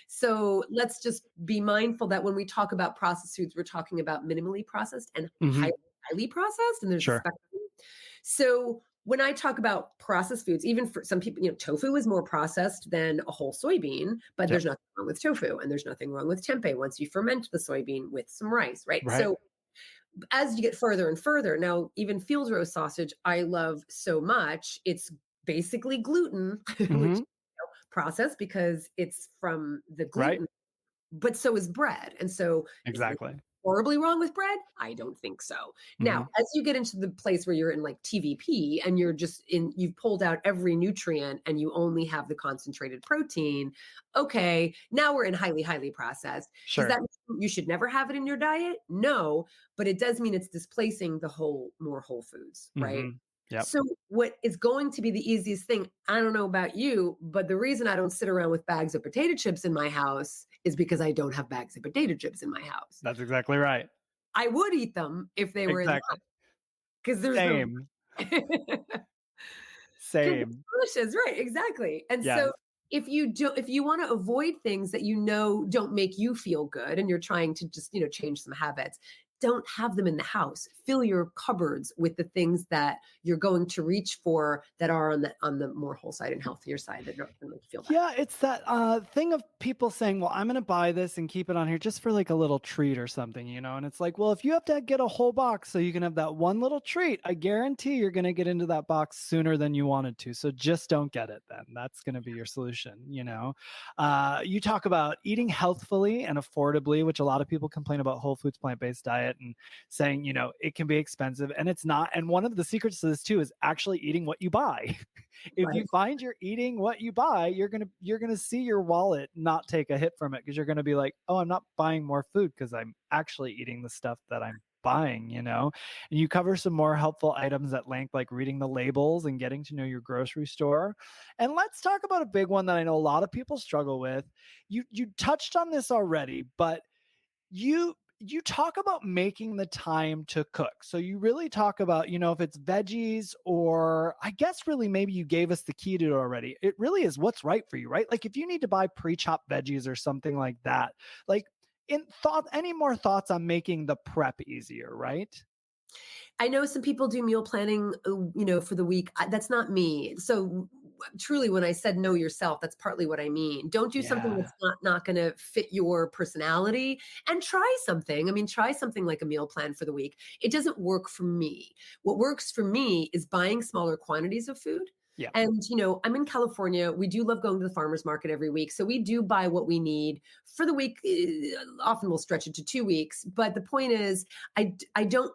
So let's just be mindful that when we talk about processed foods, we're talking about minimally processed and Mhm. highly processed, and there's a Sure. spectrum. So when I talk about processed foods, even for some people, tofu is more processed than a whole soybean, but Yep. there's nothing wrong with tofu, and there's nothing wrong with tempeh once you ferment the soybean with some rice, right? Right. So as you get further and further, now even field roast sausage, I love so much. It's basically gluten, which Mhm. processed because it's from the Right. gluten, but so is bread. And so is there Exactly. horribly wrong with bread? I don't think so. Now, Mhm. as you get into the place where you're in like TVP and you've pulled out every nutrient and you only have the concentrated protein, okay, now we're in highly, highly processed. Does Sure. that mean you should never have it in your diet? No, but it does mean it's displacing the more whole foods, right? Mhm. Yep. So what is going to be the easiest thing? I don't know about you, but the reason I don't sit around with bags of potato chips in my house is because I don't have bags of potato chips in my house. That's exactly right. I would eat them if they were in the Exactly. house, because there's no Same. because Same. it's delicious, right? Exactly. And Yes. so if you want to avoid things that don't make you feel good, and you're trying to just change some habits, don't have them in the house. Fill your cupboards with the things that you're going to reach for, that are on the more whole side and healthier side, that don't make you feel bad. Yeah, it's that thing of people saying, well, I'm going to buy this and keep it on here just for like a little treat or something, And it's like, well, if you have to get a whole box so you can have that one little treat, I guarantee you're going to get into that box sooner than you wanted to. So just don't get it then. That's going to be your solution, You talk about eating healthfully and affordably, which a lot of people complain about whole foods, plant-based diet, and saying, it can be expensive, and it's not. And one of the secrets to this too is actually eating what you buy. If Right. you find you're eating what you buy, you're gonna see your wallet not take a hit from it, because you're gonna be like, oh, I'm not buying more food because I'm actually eating the stuff that I'm buying, and you cover some more helpful items at length, like reading the labels and getting to know your grocery store. And let's talk about a big one that I know a lot of people struggle with. You touched on this already, but you talk about making the time to cook. So you really talk about, if it's veggies, or I guess really maybe you gave us the key to it already. It really is what's right for you, right? Like if you need to buy pre-chopped veggies or something like that, like any more thoughts on making the prep easier, right? I know some people do meal planning, for the week. That's not me. So truly, when I said know yourself, that's partly what I mean. Don't do something Yeah. that's not going to fit your personality, and try something. I mean, try something like a meal plan for the week. It doesn't work for me. What works for me is buying smaller quantities of food. Yeah. And, I'm in California. We do love going to the farmer's market every week. So we do buy what we need for the week. Often we'll stretch it to 2 weeks. But the point is, I don't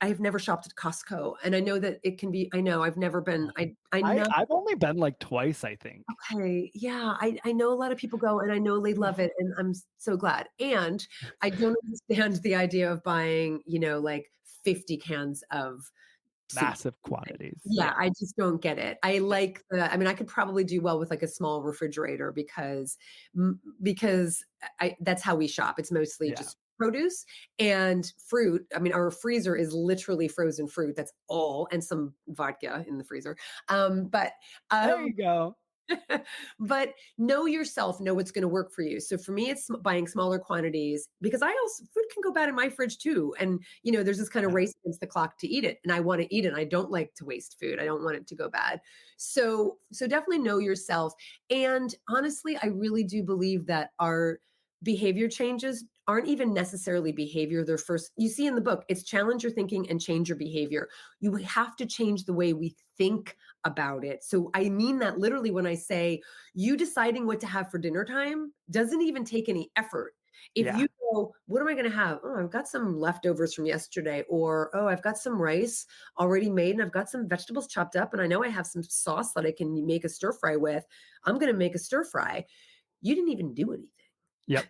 I've never shopped at Costco, and I know that it can be. I know I've never been. I know. I've only been like twice, I think. Okay, yeah, I know a lot of people go, and I know they love it, and I'm so glad. And I don't understand the idea of buying, like 50 cans of soup. Massive quantities. Yeah, I just don't get it. I like I mean, I could probably do well with like a small refrigerator because that's how we shop. It's mostly just produce and fruit. I mean, our freezer is literally frozen fruit. That's all, and some vodka in the freezer. But There you go. but know yourself, know what's going to work for you. So for me, it's buying smaller quantities, because food can go bad in my fridge too. And, there's this kind of race against the clock to eat it. And I want to eat it. And I don't like to waste food. I don't want it to go bad. So definitely know yourself. And honestly, I really do believe that our behavior changes aren't even necessarily behavior. They're first, you see in the book, it's challenge your thinking and change your behavior. You have to change the way we think about it. So I mean that literally when I say you deciding what to have for dinner time doesn't even take any effort. If you go, what am I going to have? Oh, I've got some leftovers from yesterday, or, oh, I've got some rice already made and I've got some vegetables chopped up and I know I have some sauce that I can make a stir fry with. I'm going to make a stir fry. You didn't even do anything. Yep.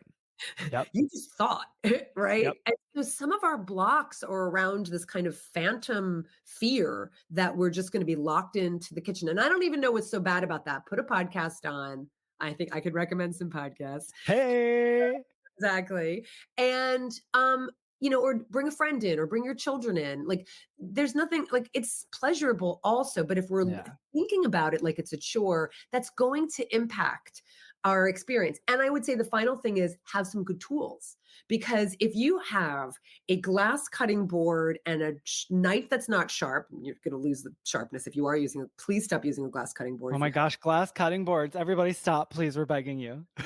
You just thought, right? Yep. And so some of our blocks are around this kind of phantom fear that we're just going to be locked into the kitchen. And I don't even know what's so bad about that. Put a podcast on. I think I could recommend some podcasts. Hey. Exactly. And, or bring a friend in or bring your children in. Like there's nothing, like it's pleasurable also, but if we're thinking about it like it's a chore, that's going to impact our experience. And I would say the final thing is have some good tools, because if you have a glass cutting board and a knife that's not sharp, you're going to lose the sharpness. If you are using it, please stop using a glass cutting board. Oh my gosh, glass cutting boards. Everybody stop, please. We're begging you. I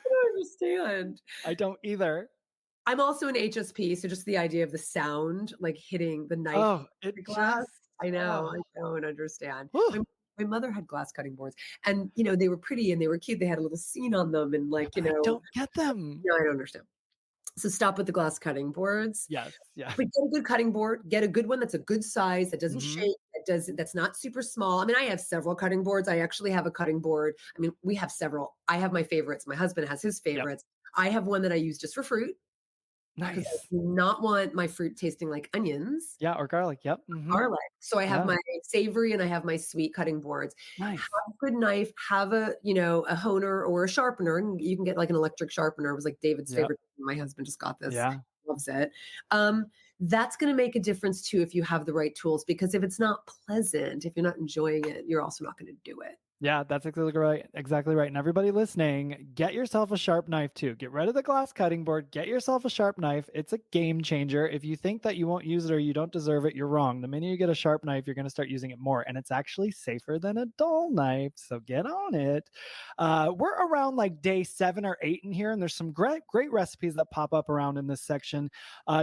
don't understand. I don't either. I'm also an HSP, so just the idea of the sound, like hitting the knife. Oh, the glass. I know. I don't understand. My mother had glass cutting boards, and they were pretty and they were cute. They had a little scene on them, and I don't get them. No, I don't understand. So stop with the glass cutting boards. Yes, yeah. But get a good cutting board. Get a good one that's a good size, that doesn't shake, that's not super small. I mean, I have several cutting boards. I actually have a cutting board. I mean, we have several. I have my favorites. My husband has his favorites. I have one that I use just for fruit. Nice. I do not want my fruit tasting like onions. Yeah, or garlic. Yep. Garlic. So I have my savory and I have my sweet cutting boards. Nice. Have a good knife. Have a honer or a sharpener. And you can get like an electric sharpener. It was like David's favorite. My husband just got this. Yeah. Loves it. That's going to make a difference too if you have the right tools, because if it's not pleasant, if you're not enjoying it, you're also not going to do it. Yeah, that's exactly right. Exactly right. And everybody listening, get yourself a sharp knife too. Get rid of the glass cutting board. Get yourself a sharp knife. It's a game changer. If you think that you won't use it or you don't deserve it, you're wrong. The minute you get a sharp knife, you're going to start using it more. And it's actually safer than a dull knife. So get on it. We're around like day 7 or 8 in here. And there's some great recipes that pop up around in this section.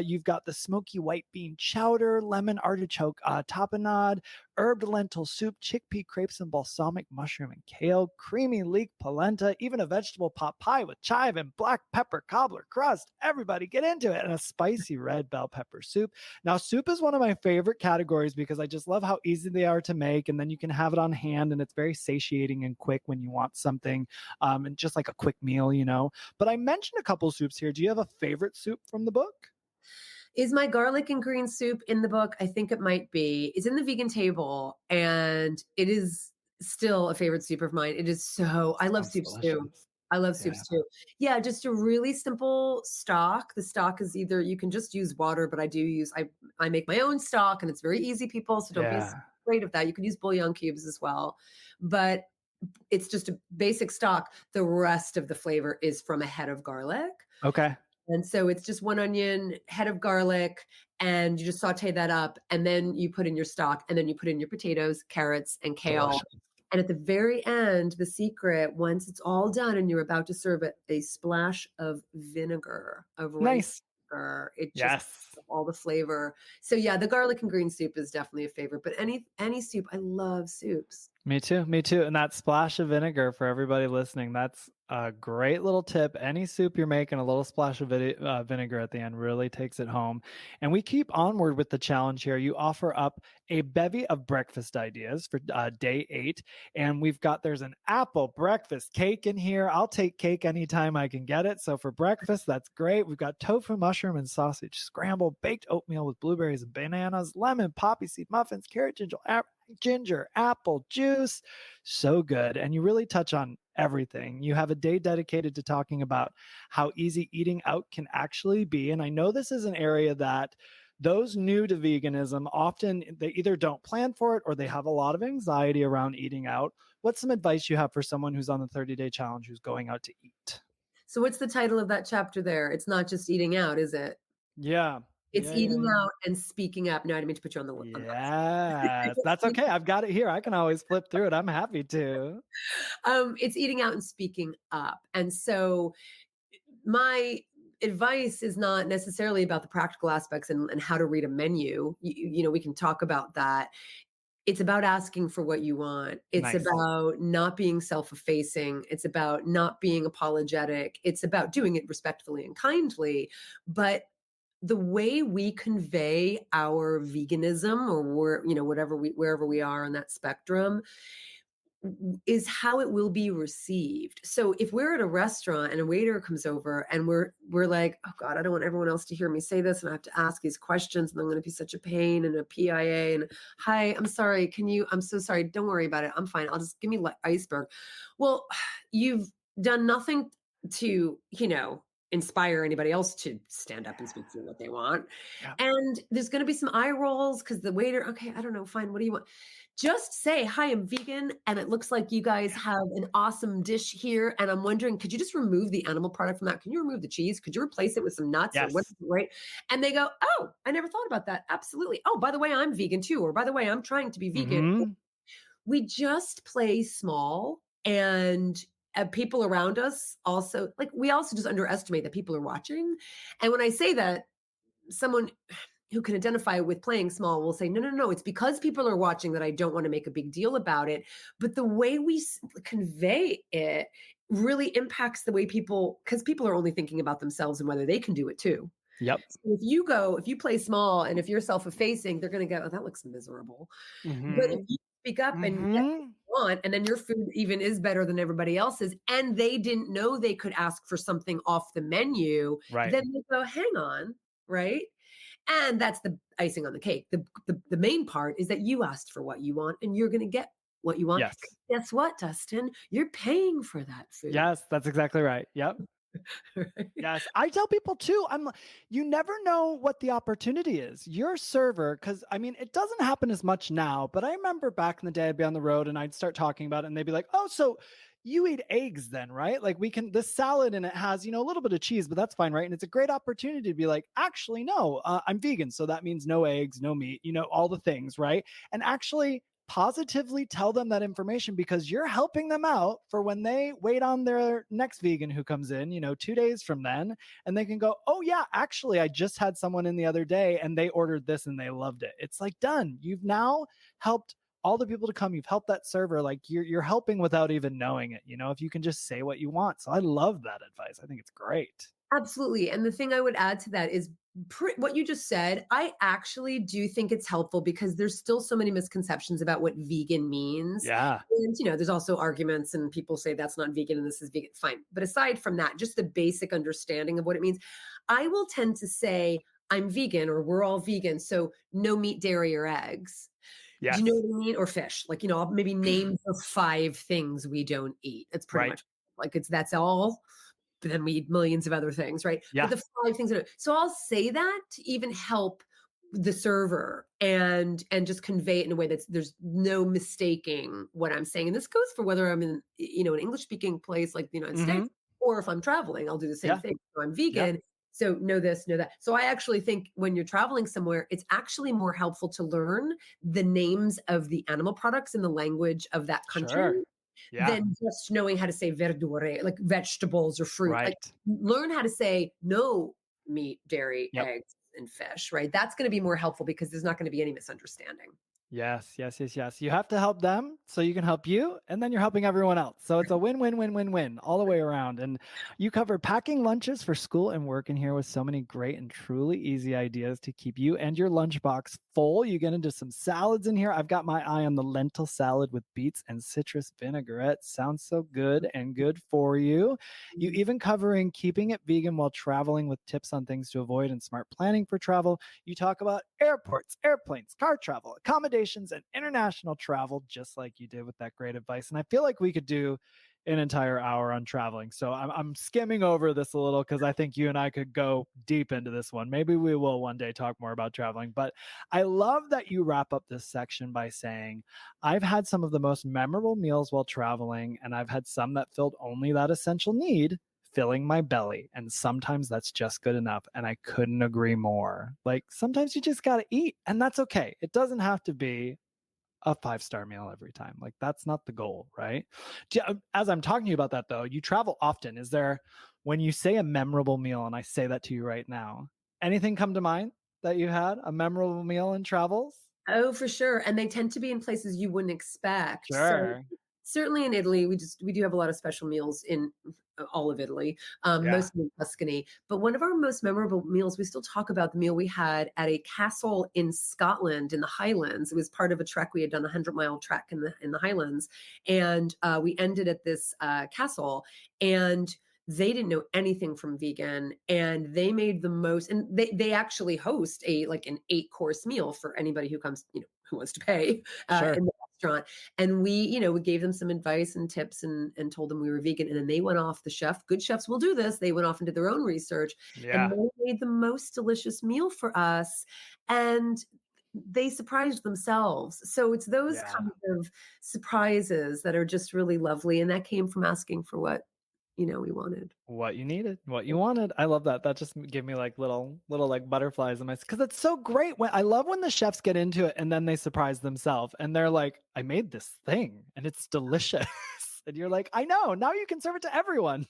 You've got the smoky white bean chowder, lemon artichoke tapenade, herbed lentil soup, chickpea crepes and balsamic mushroom and kale, creamy leek polenta, even a vegetable pot pie with chive and black pepper cobbler crust. Everybody get into it. And a spicy red bell pepper soup. Now, soup is one of my favorite categories because I just love how easy they are to make. And then you can have it on hand and it's very satiating and quick when you want something and just like a quick meal, But I mentioned a couple soups here. Do you have a favorite soup from the book? Is my garlic and green soup in the book? I think it might be. It's in the vegan table, and it is still a favorite soup of mine. It is I love Sounds soups too. delicious. I love Yeah. soups too. Yeah, just a really simple stock. The stock is either you can just use water, but I make my own stock, and it's very easy, people. So don't be Yeah. afraid of that. You can use bouillon cubes as well, but it's just a basic stock. The rest of the flavor is from a head of garlic. Okay. And so it's just 1 onion, head of garlic, and you just saute that up, and then you put in your stock, and then you put in your potatoes, carrots, and kale. Delicious. And at the very end, the secret, once it's all done and you're about to serve it, a splash of vinegar, of rice Nice. vinegar. It just Yes. all the flavor. So yeah, the garlic and green soup is definitely a favorite. But any soup, I love soups. Me too. Me too. And that splash of vinegar for everybody listening, that's a great little tip. Any soup you're making, a little splash of vinegar at the end really takes it home. And we keep onward with the challenge here. You offer up a bevy of breakfast ideas for day 8. And there's an apple breakfast cake in here. I'll take cake anytime I can get it. So for breakfast, that's great. We've got tofu, mushroom, and sausage scramble, baked oatmeal with blueberries and bananas, lemon, poppy seed muffins, carrot, ginger, apple juice. So good. And you really touch on everything. You have a day dedicated to talking about how easy eating out can actually be. And I know this is an area that those new to veganism often they either don't plan for it or they have a lot of anxiety around eating out. What's some advice you have for someone who's on the 30-day challenge who's going out to eat? So what's the title of that chapter there? It's not just eating out, is it? Yeah. It's Yeah, eating yeah. out and speaking up. No, I didn't mean to put you on the Yes, that's okay. I've got it here. I can always flip through it. I'm happy to. It's eating out and speaking up. And so my advice is not necessarily about the practical aspects and how to read a menu. We can talk about that. It's about asking for what you want. It's Nice. about not being self-effacing. It's about not being apologetic. It's about doing it respectfully and kindly. But the way we convey our veganism or wherever we are on that spectrum is how it will be received. So if we're at a restaurant and a waiter comes over and we're like, oh God, I don't want everyone else to hear me say this and I have to ask these questions and I'm going to be such a pain and a PIA and hi, I'm sorry. I'm so sorry. Don't worry about it. I'm fine. I'll just give me iceberg. Well, you've done nothing to, inspire anybody else to stand up and speak for what they want. Yeah. And there's going to be some eye rolls because the waiter, okay, I don't know, fine. What do you want? Just say, hi, I'm vegan. And it looks like you guys have an awesome dish here. And I'm wondering, could you just remove the animal product from that? Can you remove the cheese? Could you replace it with some nuts or whatever, right? And they go, oh, I never thought about that. Absolutely. Oh, by the way, I'm vegan too. Or by the way, I'm trying to be vegan. Mm-hmm. We just play small and people around us also, we also just underestimate that people are watching. And when I say that, someone who can identify with playing small will say, no, it's because people are watching that I don't want to make a big deal about it. But the way we convey it really impacts the way because people are only thinking about themselves and whether they can do it too. Yep. So if you play small and if you're self-effacing, they're going to go, oh, that looks miserable. Mm-hmm. But if you speak up and get what you want, and then your food even is better than everybody else's, and they didn't know they could ask for something off the menu, Right. then they go, hang on, right? And that's the icing on the cake. The main part is that you asked for what you want and you're going to get what you want. Yes. Guess what, Dustin? You're paying for that food. Yes, that's exactly right. Yep. Right? Yes. I tell people too, you never know what the opportunity is. Your server, because it doesn't happen as much now, but I remember back in the day I'd be on the road and I'd start talking about it and they'd be like, oh, so you eat eggs then, right? Like this salad and it has, a little bit of cheese, but that's fine, right? And it's a great opportunity to be like, actually, no, I'm vegan. So that means no eggs, no meat, all the things, right? And actually positively tell them that information because you're helping them out for when they wait on their next vegan who comes in, 2 days from then, and they can go, oh yeah, actually, I just had someone in the other day and they ordered this and they loved it. It's like done. You've now helped all the people to come. You've helped that server. Like you're helping without even knowing it, if you can just say what you want. So I love that advice. I think it's great. Absolutely. And the thing I would add to that is what you just said. I actually do think it's helpful because there's still so many misconceptions about what vegan means. Yeah. And, there's also arguments and people say that's not vegan and this is vegan. Fine. But aside from that, just the basic understanding of what it means, I will tend to say, I'm vegan or we're all vegan, so no meat, dairy, or eggs. Do you know what I mean? Or fish. Like, I'll maybe name the 5 things we don't eat. It's pretty Right. much like that's all. But then we eat millions of other things, right? Yeah. But the 5 things so I'll say that to even help the server and just convey it in a way that's there's no mistaking what I'm saying. And this goes for whether I'm in, an English speaking place like the United States, or if I'm traveling, I'll do the same thing. So I'm vegan. So know this, know that. So I actually think when you're traveling somewhere, it's actually more helpful to learn the names of the animal products in the language of that country than just knowing how to say verdure, like vegetables or fruit. Right. Like learn how to say no meat, dairy, Yep. eggs, and fish, right? That's going to be more helpful because there's not going to be any misunderstanding. Yes. You have to help them so you can help you, and then you're helping everyone else. So it's a win-win-win-win-win all the way around. And you cover packing lunches for school and work in here with so many great and truly easy ideas to keep you and your lunchbox full. You get into some salads in here. I've got my eye on the lentil salad with beets and citrus vinaigrette. Sounds so good and good for you. You even covering keeping it vegan while traveling with tips on things to avoid and smart planning for travel. You talk about airports, airplanes, car travel, accommodations, and international travel, just like you did with that great advice. And I feel like we could do an entire hour on traveling. So I'm skimming over this a little because I think you and I could go deep into this one. Maybe we will one day talk more about traveling. But I love that you wrap up this section by saying, I've had some of the most memorable meals while traveling, and I've had some that filled only that essential need, filling my belly. And sometimes that's just good enough. And I couldn't agree more. Like sometimes you just got to eat, and that's okay. It doesn't have to be a 5-star meal every time. Like that's not the goal, right? As I'm talking to you about that though, you travel often. Is there, when you say a memorable meal, and I say that to you right now, anything come to mind that you had a memorable meal in travels? Oh, for sure. And they tend to be in places you wouldn't expect. So Sure. certainly in Italy, we do have a lot of special meals in all of Italy, Yeah. mostly in Tuscany. But one of our most memorable meals, we still talk about the meal we had at a castle in Scotland in the Highlands. It was part of a trek. We had done a 100-mile trek in the Highlands, and we ended at this castle, and they didn't know anything from vegan, and they made the most, and they actually host an 8-course meal for anybody who comes, who wants to pay Sure. in the restaurant. And we gave them some advice and tips and told them we were vegan. And then they went off, good chefs will do this. They went off and did their own research, and they made the most delicious meal for us. And they surprised themselves. So it's those kinds of surprises that are just really lovely. And that came from asking for what, we wanted. What you needed, what you wanted. I love that. That just gave me like little like butterflies in my, because it's so great when I love when the chefs get into it and then they surprise themselves and they're like, I made this thing and it's delicious. And you're like, I know, now you can serve it to everyone.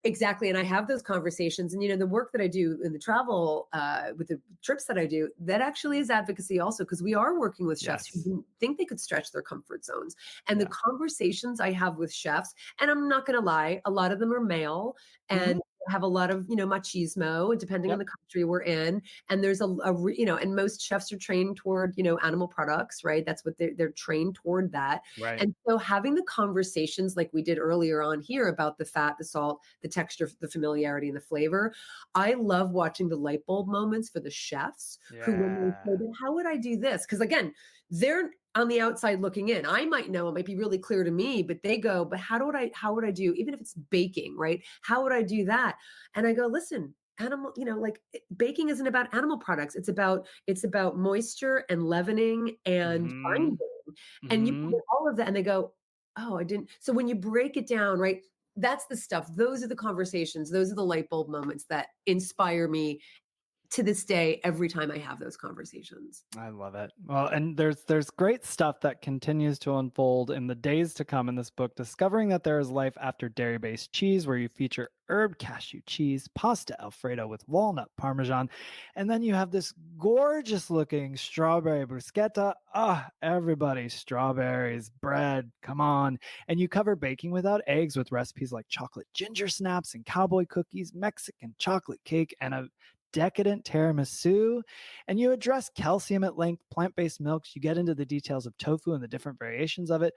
Exactly. And I have those conversations, and the work that I do in the travel with the trips that I do, that actually is advocacy also, because we are working with chefs who think they could stretch their comfort zones. And the conversations I have with chefs, and I'm not going to lie, a lot of them are male and have a lot of, machismo, depending on the country we're in. And there's and most chefs are trained toward, animal products, right? That's what they're trained toward that. Right. And so having the conversations like we did earlier on here about the fat, the salt, the texture, the familiarity, and the flavor, I love watching the light bulb moments for the chefs who, when they say, "But how would I do this?" Because again, they're on the outside looking in. I might know, it might be really clear to me, but they go, "But how would I do, even if it's baking, right? How would I do that?" And I go, listen, animal, baking isn't about animal products. It's about moisture and leavening and binding. And you put all of that, and they go, "Oh, I didn't." So when you break it down, right? That's the stuff. Those are the conversations. Those are the light bulb moments that inspire me to this day, every time I have those conversations. I love it. Well, and there's great stuff that continues to unfold in the days to come in this book, discovering that there is life after dairy-based cheese, where you feature herb cashew cheese, pasta Alfredo with walnut parmesan, and then you have this gorgeous looking strawberry bruschetta. Everybody, strawberries, bread, come on. And you cover baking without eggs with recipes like chocolate ginger snaps and cowboy cookies, Mexican chocolate cake, and a decadent tiramisu. And you address calcium at length, plant-based milks. You get into the details of tofu and the different variations of it.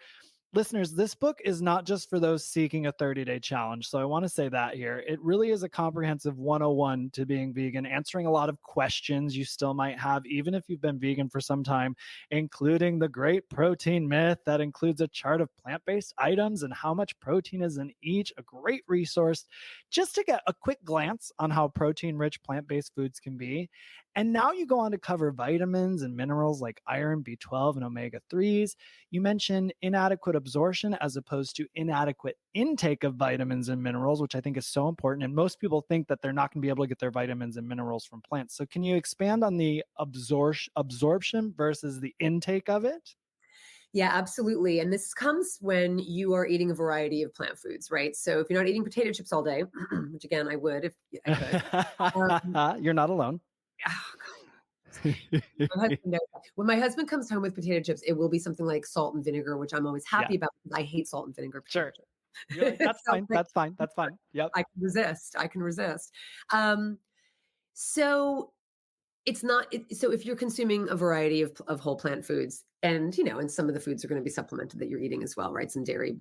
listeners, this book is not just for those seeking a 30-day challenge. So I want to say that here. It really is a comprehensive 101 to being vegan, answering a lot of questions you still might have, even if you've been vegan for some time, including the great protein myth that includes a chart of plant-based items and how much protein is in each, a great resource just to get a quick glance on how protein-rich plant-based foods can be. And now you go on to cover vitamins and minerals like iron, B12, and omega-3s. You mentioned inadequate absorption as opposed to inadequate intake of vitamins and minerals, which I think is so important. And most people think that they're not going to be able to get their vitamins and minerals from plants. So can you expand on the absorption versus the intake of it? Yeah, absolutely. And this comes when you are eating a variety of plant foods, right? So if you're not eating potato chips all day, which again, I would if I could. You're not alone. Oh, God. My husband knows that. When my husband comes home with potato chips, it will be something like salt and vinegar, which I'm always happy about because I hate salt and vinegar potato Sure. chips. You're like, that's So, fine. That's fine. That's fine. Yep. I can resist. I can resist. Um, so it's not so if you're consuming a variety of whole plant foods and some of the foods are going to be supplemented that you're eating as well, right? Some dairy,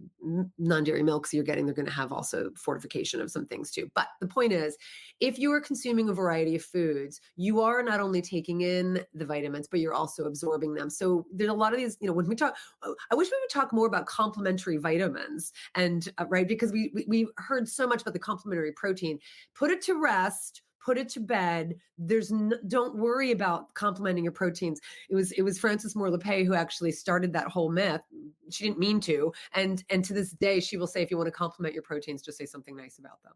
non-dairy milks you're getting, they're going to have also fortification of some things too. But the point is, if you are consuming a variety of foods, you are not only taking in the vitamins, but you're also absorbing them. So there's a lot of these, when we talk, I wish we would talk more about complementary vitamins and right, because we heard so much about the complementary protein. Put it to rest. Put it to bed. Don't worry about complementing your proteins. It was Frances Moore Lepay who actually started that whole myth. She didn't mean to, and to this day she will say, if you want to complement your proteins, just say something nice about them.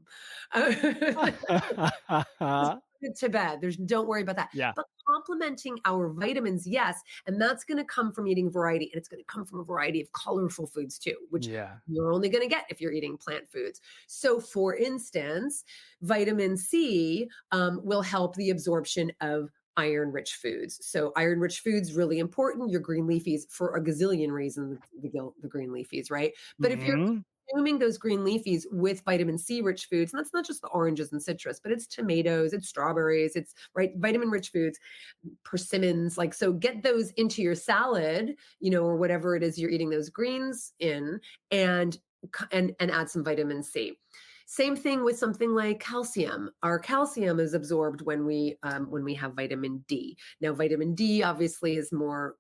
Just put it to bed. Don't worry about that. Yeah. But complementing our vitamins, yes, and that's going to come from eating variety, and it's going to come from a variety of colorful foods too, which you're only going to get if you're eating plant foods. So, for instance, vitamin C will help the absorption of iron-rich foods. So iron-rich foods, really important. Your green leafies, for a gazillion reasons, the green leafies, right? But if you're consuming those green leafies with vitamin C rich foods, and that's not just the oranges and citrus, but it's tomatoes, it's strawberries, it's right, vitamin rich foods, persimmons, so get those into your salad, or whatever it is you're eating those greens in, and add some vitamin C. Same thing with something like calcium. Our calcium is absorbed when we have vitamin D. Now, vitamin D obviously is more,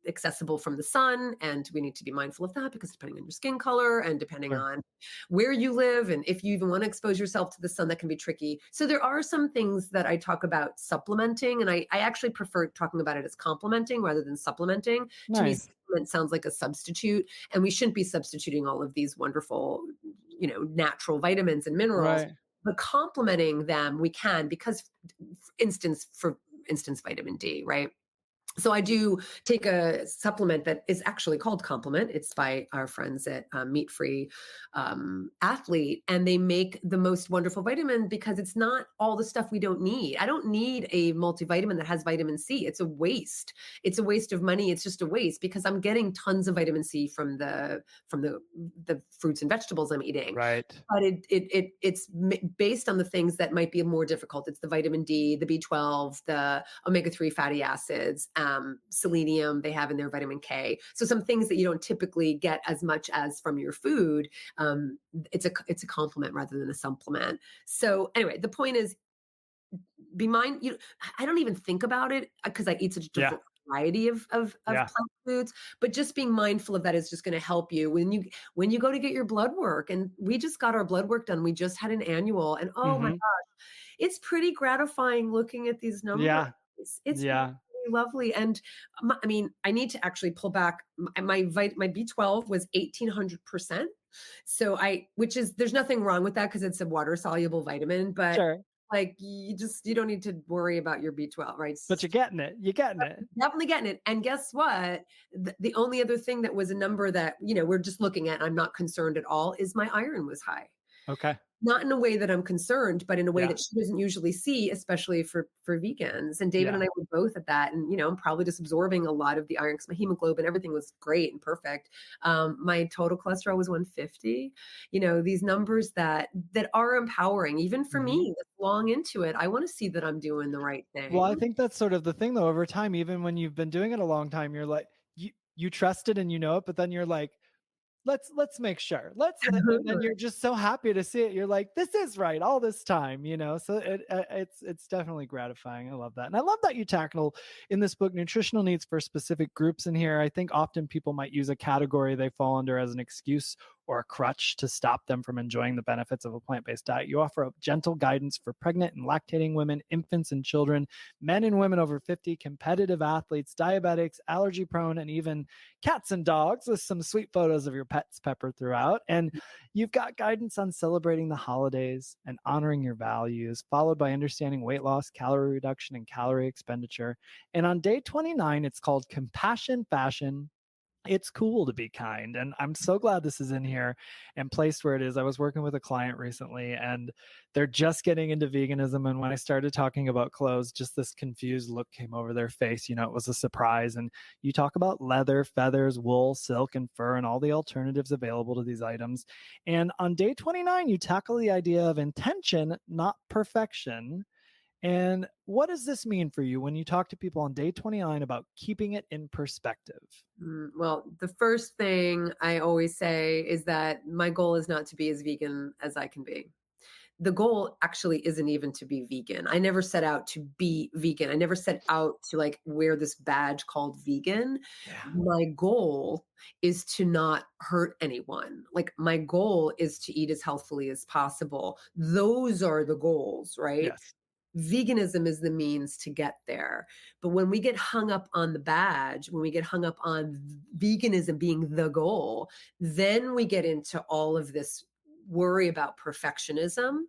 accessible from the sun, and we need to be mindful of that because depending on your skin color and depending on where you live, and if you even want to expose yourself to the sun, that can be tricky. So there are some things that I talk about supplementing, and I actually prefer talking about it as complementing rather than supplementing. Nice. To me, supplement sounds like a substitute, and we shouldn't be substituting all of these wonderful, natural vitamins and minerals. Right. But complementing them, we can, because, for instance, vitamin D, right? So I do take a supplement that is actually called Complement. It's by our friends at Meat Free Athlete, and they make the most wonderful vitamin because it's not all the stuff we don't need. I don't need a multivitamin that has vitamin C. It's a waste. It's a waste of money. It's just a waste because I'm getting tons of vitamin C from the fruits and vegetables I'm eating. Right. But it's based on the things that might be more difficult. It's the vitamin D, the B12, the omega-3 fatty acids, selenium they have in their vitamin K. So some things that you don't typically get as much as from your food. It's a complement rather than a supplement. So anyway, the point is, I don't even think about it because I eat such a different variety of plant foods, but just being mindful of that is just going to help you when you go to get your blood work. And we just got our blood work done. We just had an annual, and oh my gosh, it's pretty gratifying looking at these numbers. Yeah. It's really lovely. And I need to actually pull back. My B12 was 1,800%. So there's nothing wrong with that because it's a water soluble vitamin, but you don't need to worry about your B12, right? But you're getting it. Definitely getting it. And guess what? The only other thing that was a number that, we're just looking at, I'm not concerned at all, is my iron was high. Okay. Not in a way that I'm concerned, but in a way that she doesn't usually see, especially for vegans. And David and I were both at that. And, I'm probably just absorbing a lot of the iron because my hemoglobin, everything was great and perfect. My total cholesterol was 150. These numbers that are empowering, even for me, that's long into it. I want to see that I'm doing the right thing. Well, I think that's sort of the thing, though. Over time, even when you've been doing it a long time, you're like, you trust it and you know it, but then you're like, let's make sure. And then you're just so happy to see it. You're like, this is right all this time, So it's definitely gratifying. I love that, and I love that you tackle in this book nutritional needs for specific groups in here. I think often people might use a category they fall under as an excuse or a crutch to stop them from enjoying the benefits of a plant-based diet. You offer up gentle guidance for pregnant and lactating women, infants and children, men and women over 50, competitive athletes, diabetics, allergy prone, and even cats and dogs, with some sweet photos of your pets peppered throughout. And you've got guidance on celebrating the holidays and honoring your values, followed by understanding weight loss, calorie reduction, and calorie expenditure. And on day 29, it's called Compassion Fashion. It's cool to be kind. And I'm so glad this is in here and placed where it is. I was working with a client recently and they're just getting into veganism. And when I started talking about clothes, just this confused look came over their face. It was a surprise. And you talk about leather, feathers, wool, silk, and fur, and all the alternatives available to these items. And on day 29, you tackle the idea of intention, not perfection. And what does this mean for you when you talk to people on day 29 about keeping it in perspective? Well, the first thing I always say is that my goal is not to be as vegan as I can be. The goal actually isn't even to be vegan. I never set out to be vegan. I never set out to wear this badge called vegan. Yeah. My goal is to not hurt anyone. My goal is to eat as healthfully as possible. Those are the goals, right? Yes. Veganism is the means to get there. But when we get hung up on the badge, when we get hung up on veganism being the goal, then we get into all of this worry about perfectionism.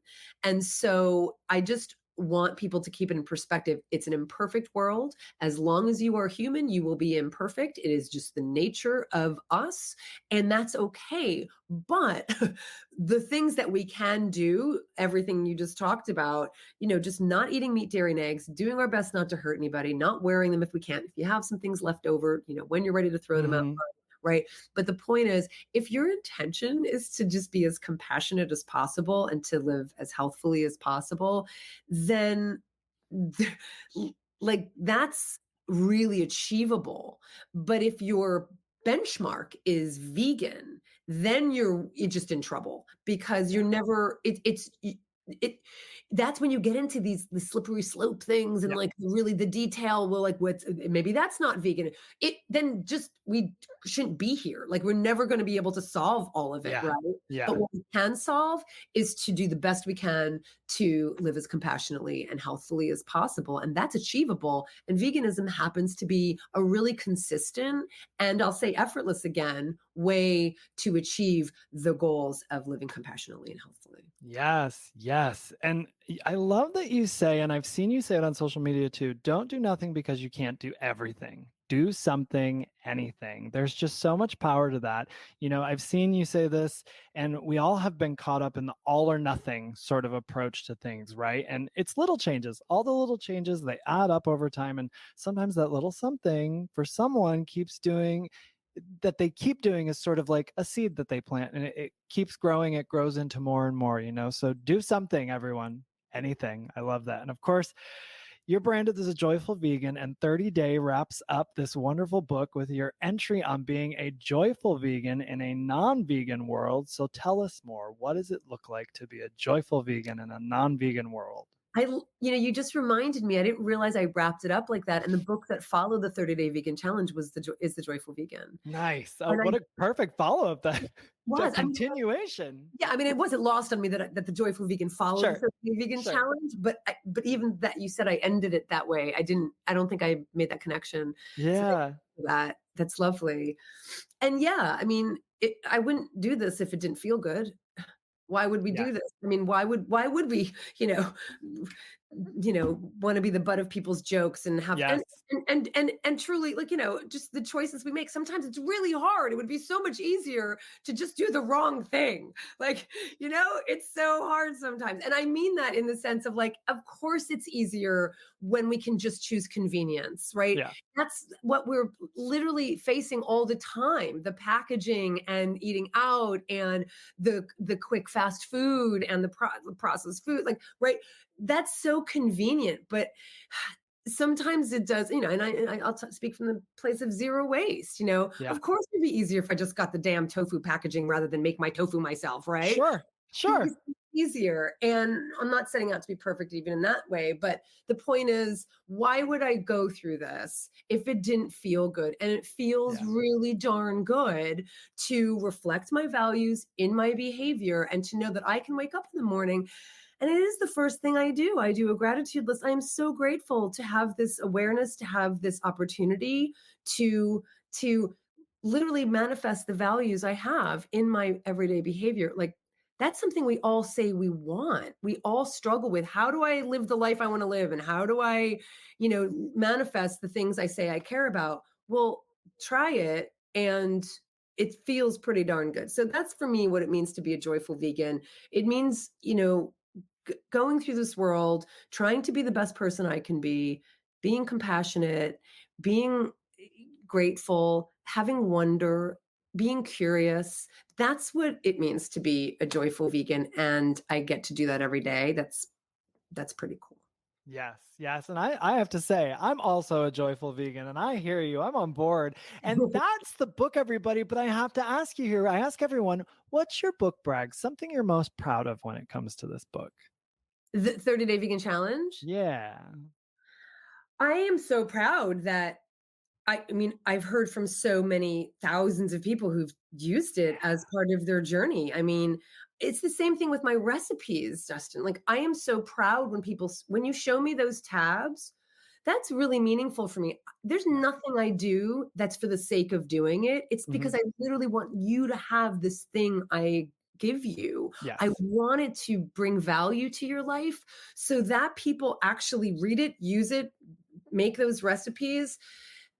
And so I just want people to keep it in perspective. It's an imperfect world. As long as you are human, you will be imperfect. It is just the nature of us, and that's okay. But the things that we can do, everything you just talked about, just not eating meat, dairy, and eggs, doing our best not to hurt anybody, not wearing them if we can. If you have some things left over, when you're ready to throw them out, right? But the point is, if your intention is to just be as compassionate as possible and to live as healthfully as possible, then that's really achievable. But if your benchmark is vegan, then you're just in trouble because you're never that's when you get into the slippery slope things and Yep. really the detail. Well, what's maybe that's not vegan. Then just we shouldn't be here. We're never going to be able to solve all of it, Yeah. right? Yeah. But what we can solve is to do the best we can to live as compassionately and healthfully as possible, and that's achievable. And veganism happens to be a really consistent and, I'll say, effortless again, way to achieve the goals of living compassionately and healthfully. Yes, yes. And I love that you say, and I've seen you say it on social media too, don't do nothing because you can't do everything. Do something, anything. There's just so much power to that. I've seen you say this, and we all have been caught up in the all or nothing sort of approach to things, right? And it's little changes. All the little changes, they add up over time. And sometimes that little something for someone they keep doing is sort of like a seed that they plant, and it keeps growing. It grows into more and more, so do something, everyone, anything. I love that. And of course, you're branded as a joyful vegan, and 30 Day wraps up this wonderful book with your entry on being a joyful vegan in a non-vegan world. So tell us more. What does it look like to be a joyful vegan in a non-vegan world? You just reminded me. I didn't realize I wrapped it up like that. And the book that followed the 30-day vegan challenge is the Joyful Vegan. Nice. Oh, And what a perfect follow-up that was. continuation. It wasn't lost on me that the Joyful Vegan followed the 30-day vegan Sure. challenge, but even that you said I ended it that way. I don't think I made that connection. Yeah. So that's lovely. And I wouldn't do this if it didn't feel good. Why would we do this? Why would we, want to be the butt of people's jokes and have and truly, just the choices we make. Sometimes it's really hard. It would be so much easier to just do the wrong thing. It's so hard sometimes. And I mean that in the sense of of course it's easier when we can just choose convenience, right? Yeah. That's what we're literally facing all the time. The packaging and eating out and the quick fast food and the processed food, right? That's so convenient. But sometimes it does, I'll speak from the place of zero waste. Yeah. Of course it'd be easier if I just got the damn tofu packaging rather than make my tofu myself, right? Sure. Sure. It's easier. And I'm not setting out to be perfect even in that way. But the point is, why would I go through this if it didn't feel good? And it feels Yeah. really darn good to reflect my values in my behavior and to know that I can wake up in the morning. And it is the first thing I do. I do a gratitude list. I am so grateful to have this awareness, to have this opportunity to literally manifest the values I have in my everyday behavior. Like, that's something we all say we want. We all struggle with, how do I live the life I want to live? And how do I, manifest the things I say I care about? Well, try it, and it feels pretty darn good. So that's for me what it means to be a joyful vegan. It means, going through this world, trying to be the best person I can be, being compassionate, being grateful, having wonder, being curious. That's what it means to be a joyful vegan, and I get to do that every day. That's pretty cool. Yes, yes. And I have to say, I'm also a joyful vegan, and I hear you. I'm on board. And that's the book, everybody. But I have to ask you here, I ask everyone, what's your book brag? Something you're most proud of when it comes to this book? The 30-day vegan challenge. Yeah. I am so proud that I mean, I've heard from so many thousands of people who've used it as part of their journey. I mean, it's the same thing with my recipes, Justin. Like, I am so proud when you show me those tabs, that's really meaningful for me. There's nothing I do that's for the sake of doing it. It's because Mhm. I literally want you to have this thing I give you. I Yes. want it to bring value to your life so that people actually read it, use it, make those recipes.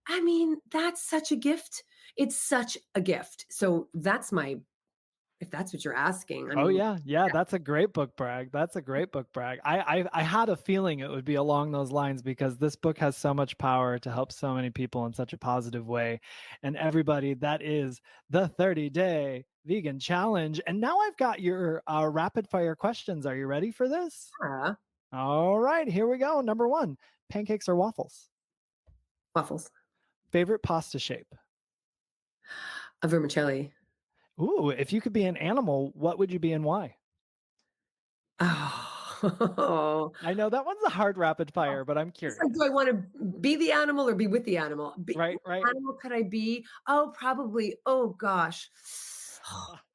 I mean, that's such a gift. It's such a gift. So if that's what you're asking, I Oh mean, yeah, yeah. That's a great book brag. That's a great book brag. I had a feeling it would be along those lines because this book has so much power to help so many people in such a positive way. And everybody, that is the 30-day vegan challenge. And now I've got your rapid fire questions. Are you ready for this? yeah, All right, here we go. Number one, pancakes or waffles? waffles, Favorite pasta shape? a vermicelli. Ooh, if you could be an animal, what would you be and why? Oh, I know that one's a hard rapid fire, but I'm it's like, curious. do I want to be the animal or be with the animal? Right, right. What animal could I be? Oh, probably. Oh gosh,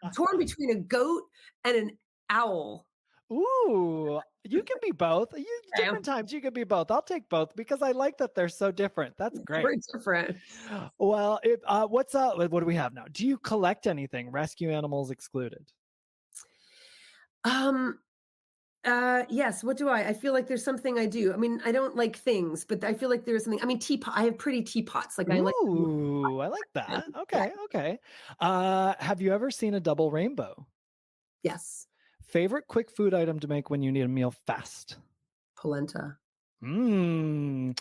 I'm torn between a goat and an owl. Ooh, you can be both. You Okay, different times you can be both. I'll take both because I like that they're so different. That's great. very different. Well, what do we have now? Do you collect anything? Rescue animals excluded. Um, yes. What do I feel like there's something I do. I mean, I don't like things, but I feel like there's something. I mean, teapot. I have pretty teapots. Like, I like. Ooh, I like that. Yeah. Okay, okay. Have you ever seen a double rainbow? Yes. Favorite quick food item to make when you need a meal fast? Polenta. Mmm,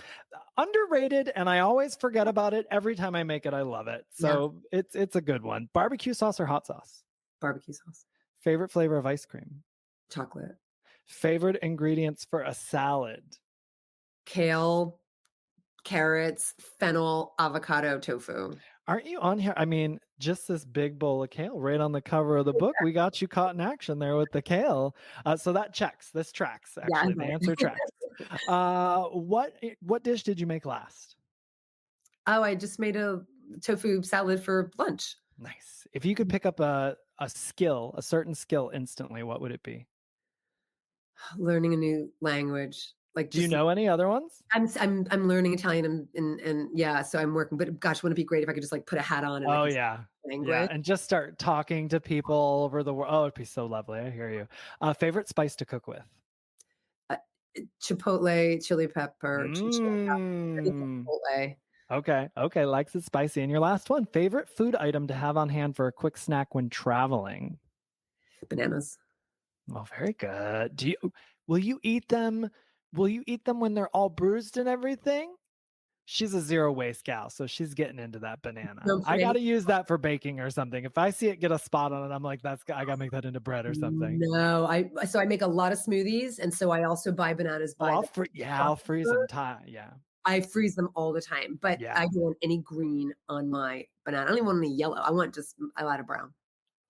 underrated, and I always forget about it. Every time I make it, I love it. Yeah. So it's a good one. Barbecue sauce or hot sauce? Barbecue sauce. Favorite flavor of ice cream? Chocolate. Favorite ingredients for a salad? Kale, carrots, fennel, avocado, tofu. Aren't you on here? I mean, just this big bowl of kale right on the cover of the book. We got you caught in action there with the kale. So that checks. This tracks. Yeah. Actually, the answer tracks. What dish did you make last? Oh, I just made a tofu salad for lunch. Nice. If you could pick up a skill, a certain skill instantly, what would it be? Learning a new language. Like, Do you just know any other ones? I'm learning Italian, and yeah, so I'm working. But gosh, wouldn't it be great if I could just like put a hat on and I Oh could speak yeah. Yeah, language? and just start talking to people all over the world. Oh, it'd be so lovely. I hear you. Favorite spice to cook with? Uh, Chipotle, chili pepper, chili Mmm. chipotle. Okay. Okay. Likes it spicy. And your last one, favorite food item to have on hand for a quick snack when traveling? Bananas. Oh, very good. Will you eat them? Will you eat them when they're all bruised and everything? She's a zero waste gal, so she's getting into that banana. Don't put I got to any- use that for baking or something. If I see it get a spot on it, I'm like, I got to make that into bread or something. No, so I make a lot of smoothies, and so I also buy bananas Oh, by I'll freeze them. Yeah. I freeze them all the time, but Yeah. I don't want any green on my banana. I don't even want any yellow. I want just a lot of brown.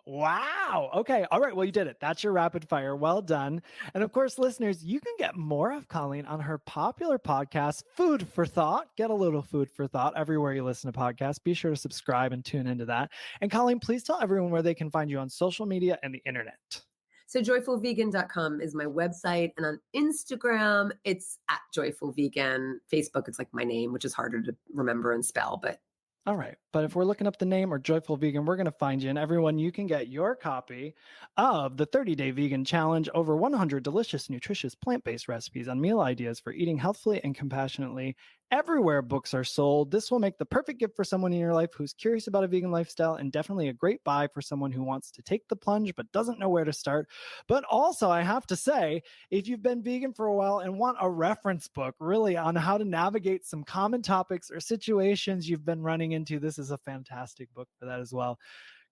Wow. Okay. All right. Well, you did it. That's your rapid fire. Well done. And of course, listeners, you can get more of Colleen on her popular podcast, Food for Thought. Get a little food for thought everywhere you listen to podcasts. Be sure to subscribe and tune into that. And Colleen, please tell everyone where they can find you on social media and the internet. So joyfulvegan.com is my website. And on Instagram, it's at joyfulvegan. Facebook, it's like my name, which is harder to remember and spell, but All right. But if we're looking up the name or Joyful Vegan, we're going to find you. And everyone, you can get your copy of the 30-Day Vegan Challenge, over 100 delicious, nutritious, plant-based recipes on meal ideas for eating healthfully and compassionately everywhere books are sold. This will make the perfect gift for someone in your life who's curious about a vegan lifestyle, and definitely a great buy for someone who wants to take the plunge but doesn't know where to start. But also, I have to say, if you've been vegan for a while and want a reference book really on how to navigate some common topics or situations you've been running into, this is a fantastic book for that as well.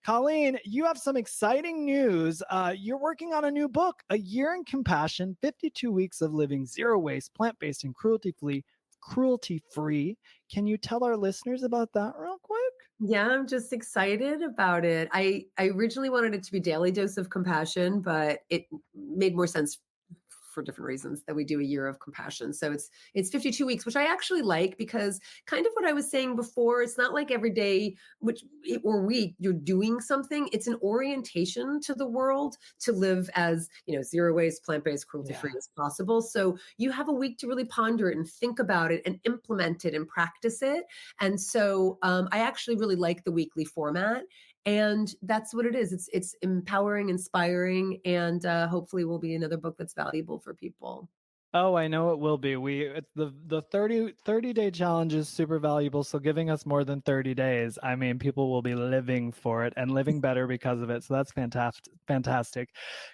Colleen, you have some exciting news. You're working on a new book, A Year in Compassion, 52 Weeks of Living Zero Waste, Plant-Based and Cruelty-Free. Can you tell our listeners about that real quick? yeah, I'm just excited about it. I originally wanted it to be Daily Dose of Compassion, but it made more sense for different reasons that we do a year of compassion. So it's 52 weeks, which I actually like, because kind of what I was saying before, it's not like every day or week you're doing something. It's an orientation to the world to live as, zero waste, plant-based, cruelty-free as possible. So you have a week to really ponder it and think about it and implement it and practice it. And so I actually really like the weekly format. And that's what it is. It's empowering, inspiring, and hopefully will be another book that's valuable for people. Oh, I know it will be. It's the 30-day challenge is super valuable. So giving us more than 30 days, I mean, people will be living for it and living better because of it. So that's fantastic.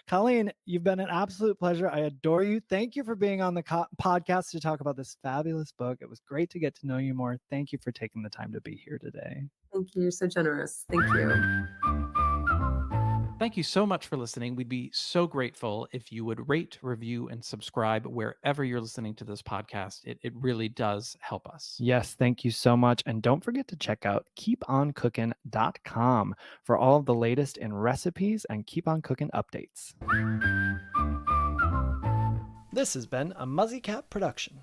Colleen, you've been an absolute pleasure. I adore you. Thank you for being on the podcast to talk about this fabulous book. It was great to get to know you more. Thank you for taking the time to be here today. Thank you. You're so generous. Thank you. Thank you so much for listening. We'd be so grateful if you would rate, review, and subscribe wherever you're listening to this podcast. It really does help us. Yes, thank you so much. And don't forget to check out keeponcookin.com for all of the latest in recipes and Keep On Cookin' updates. This has been a Muzzy Cat production.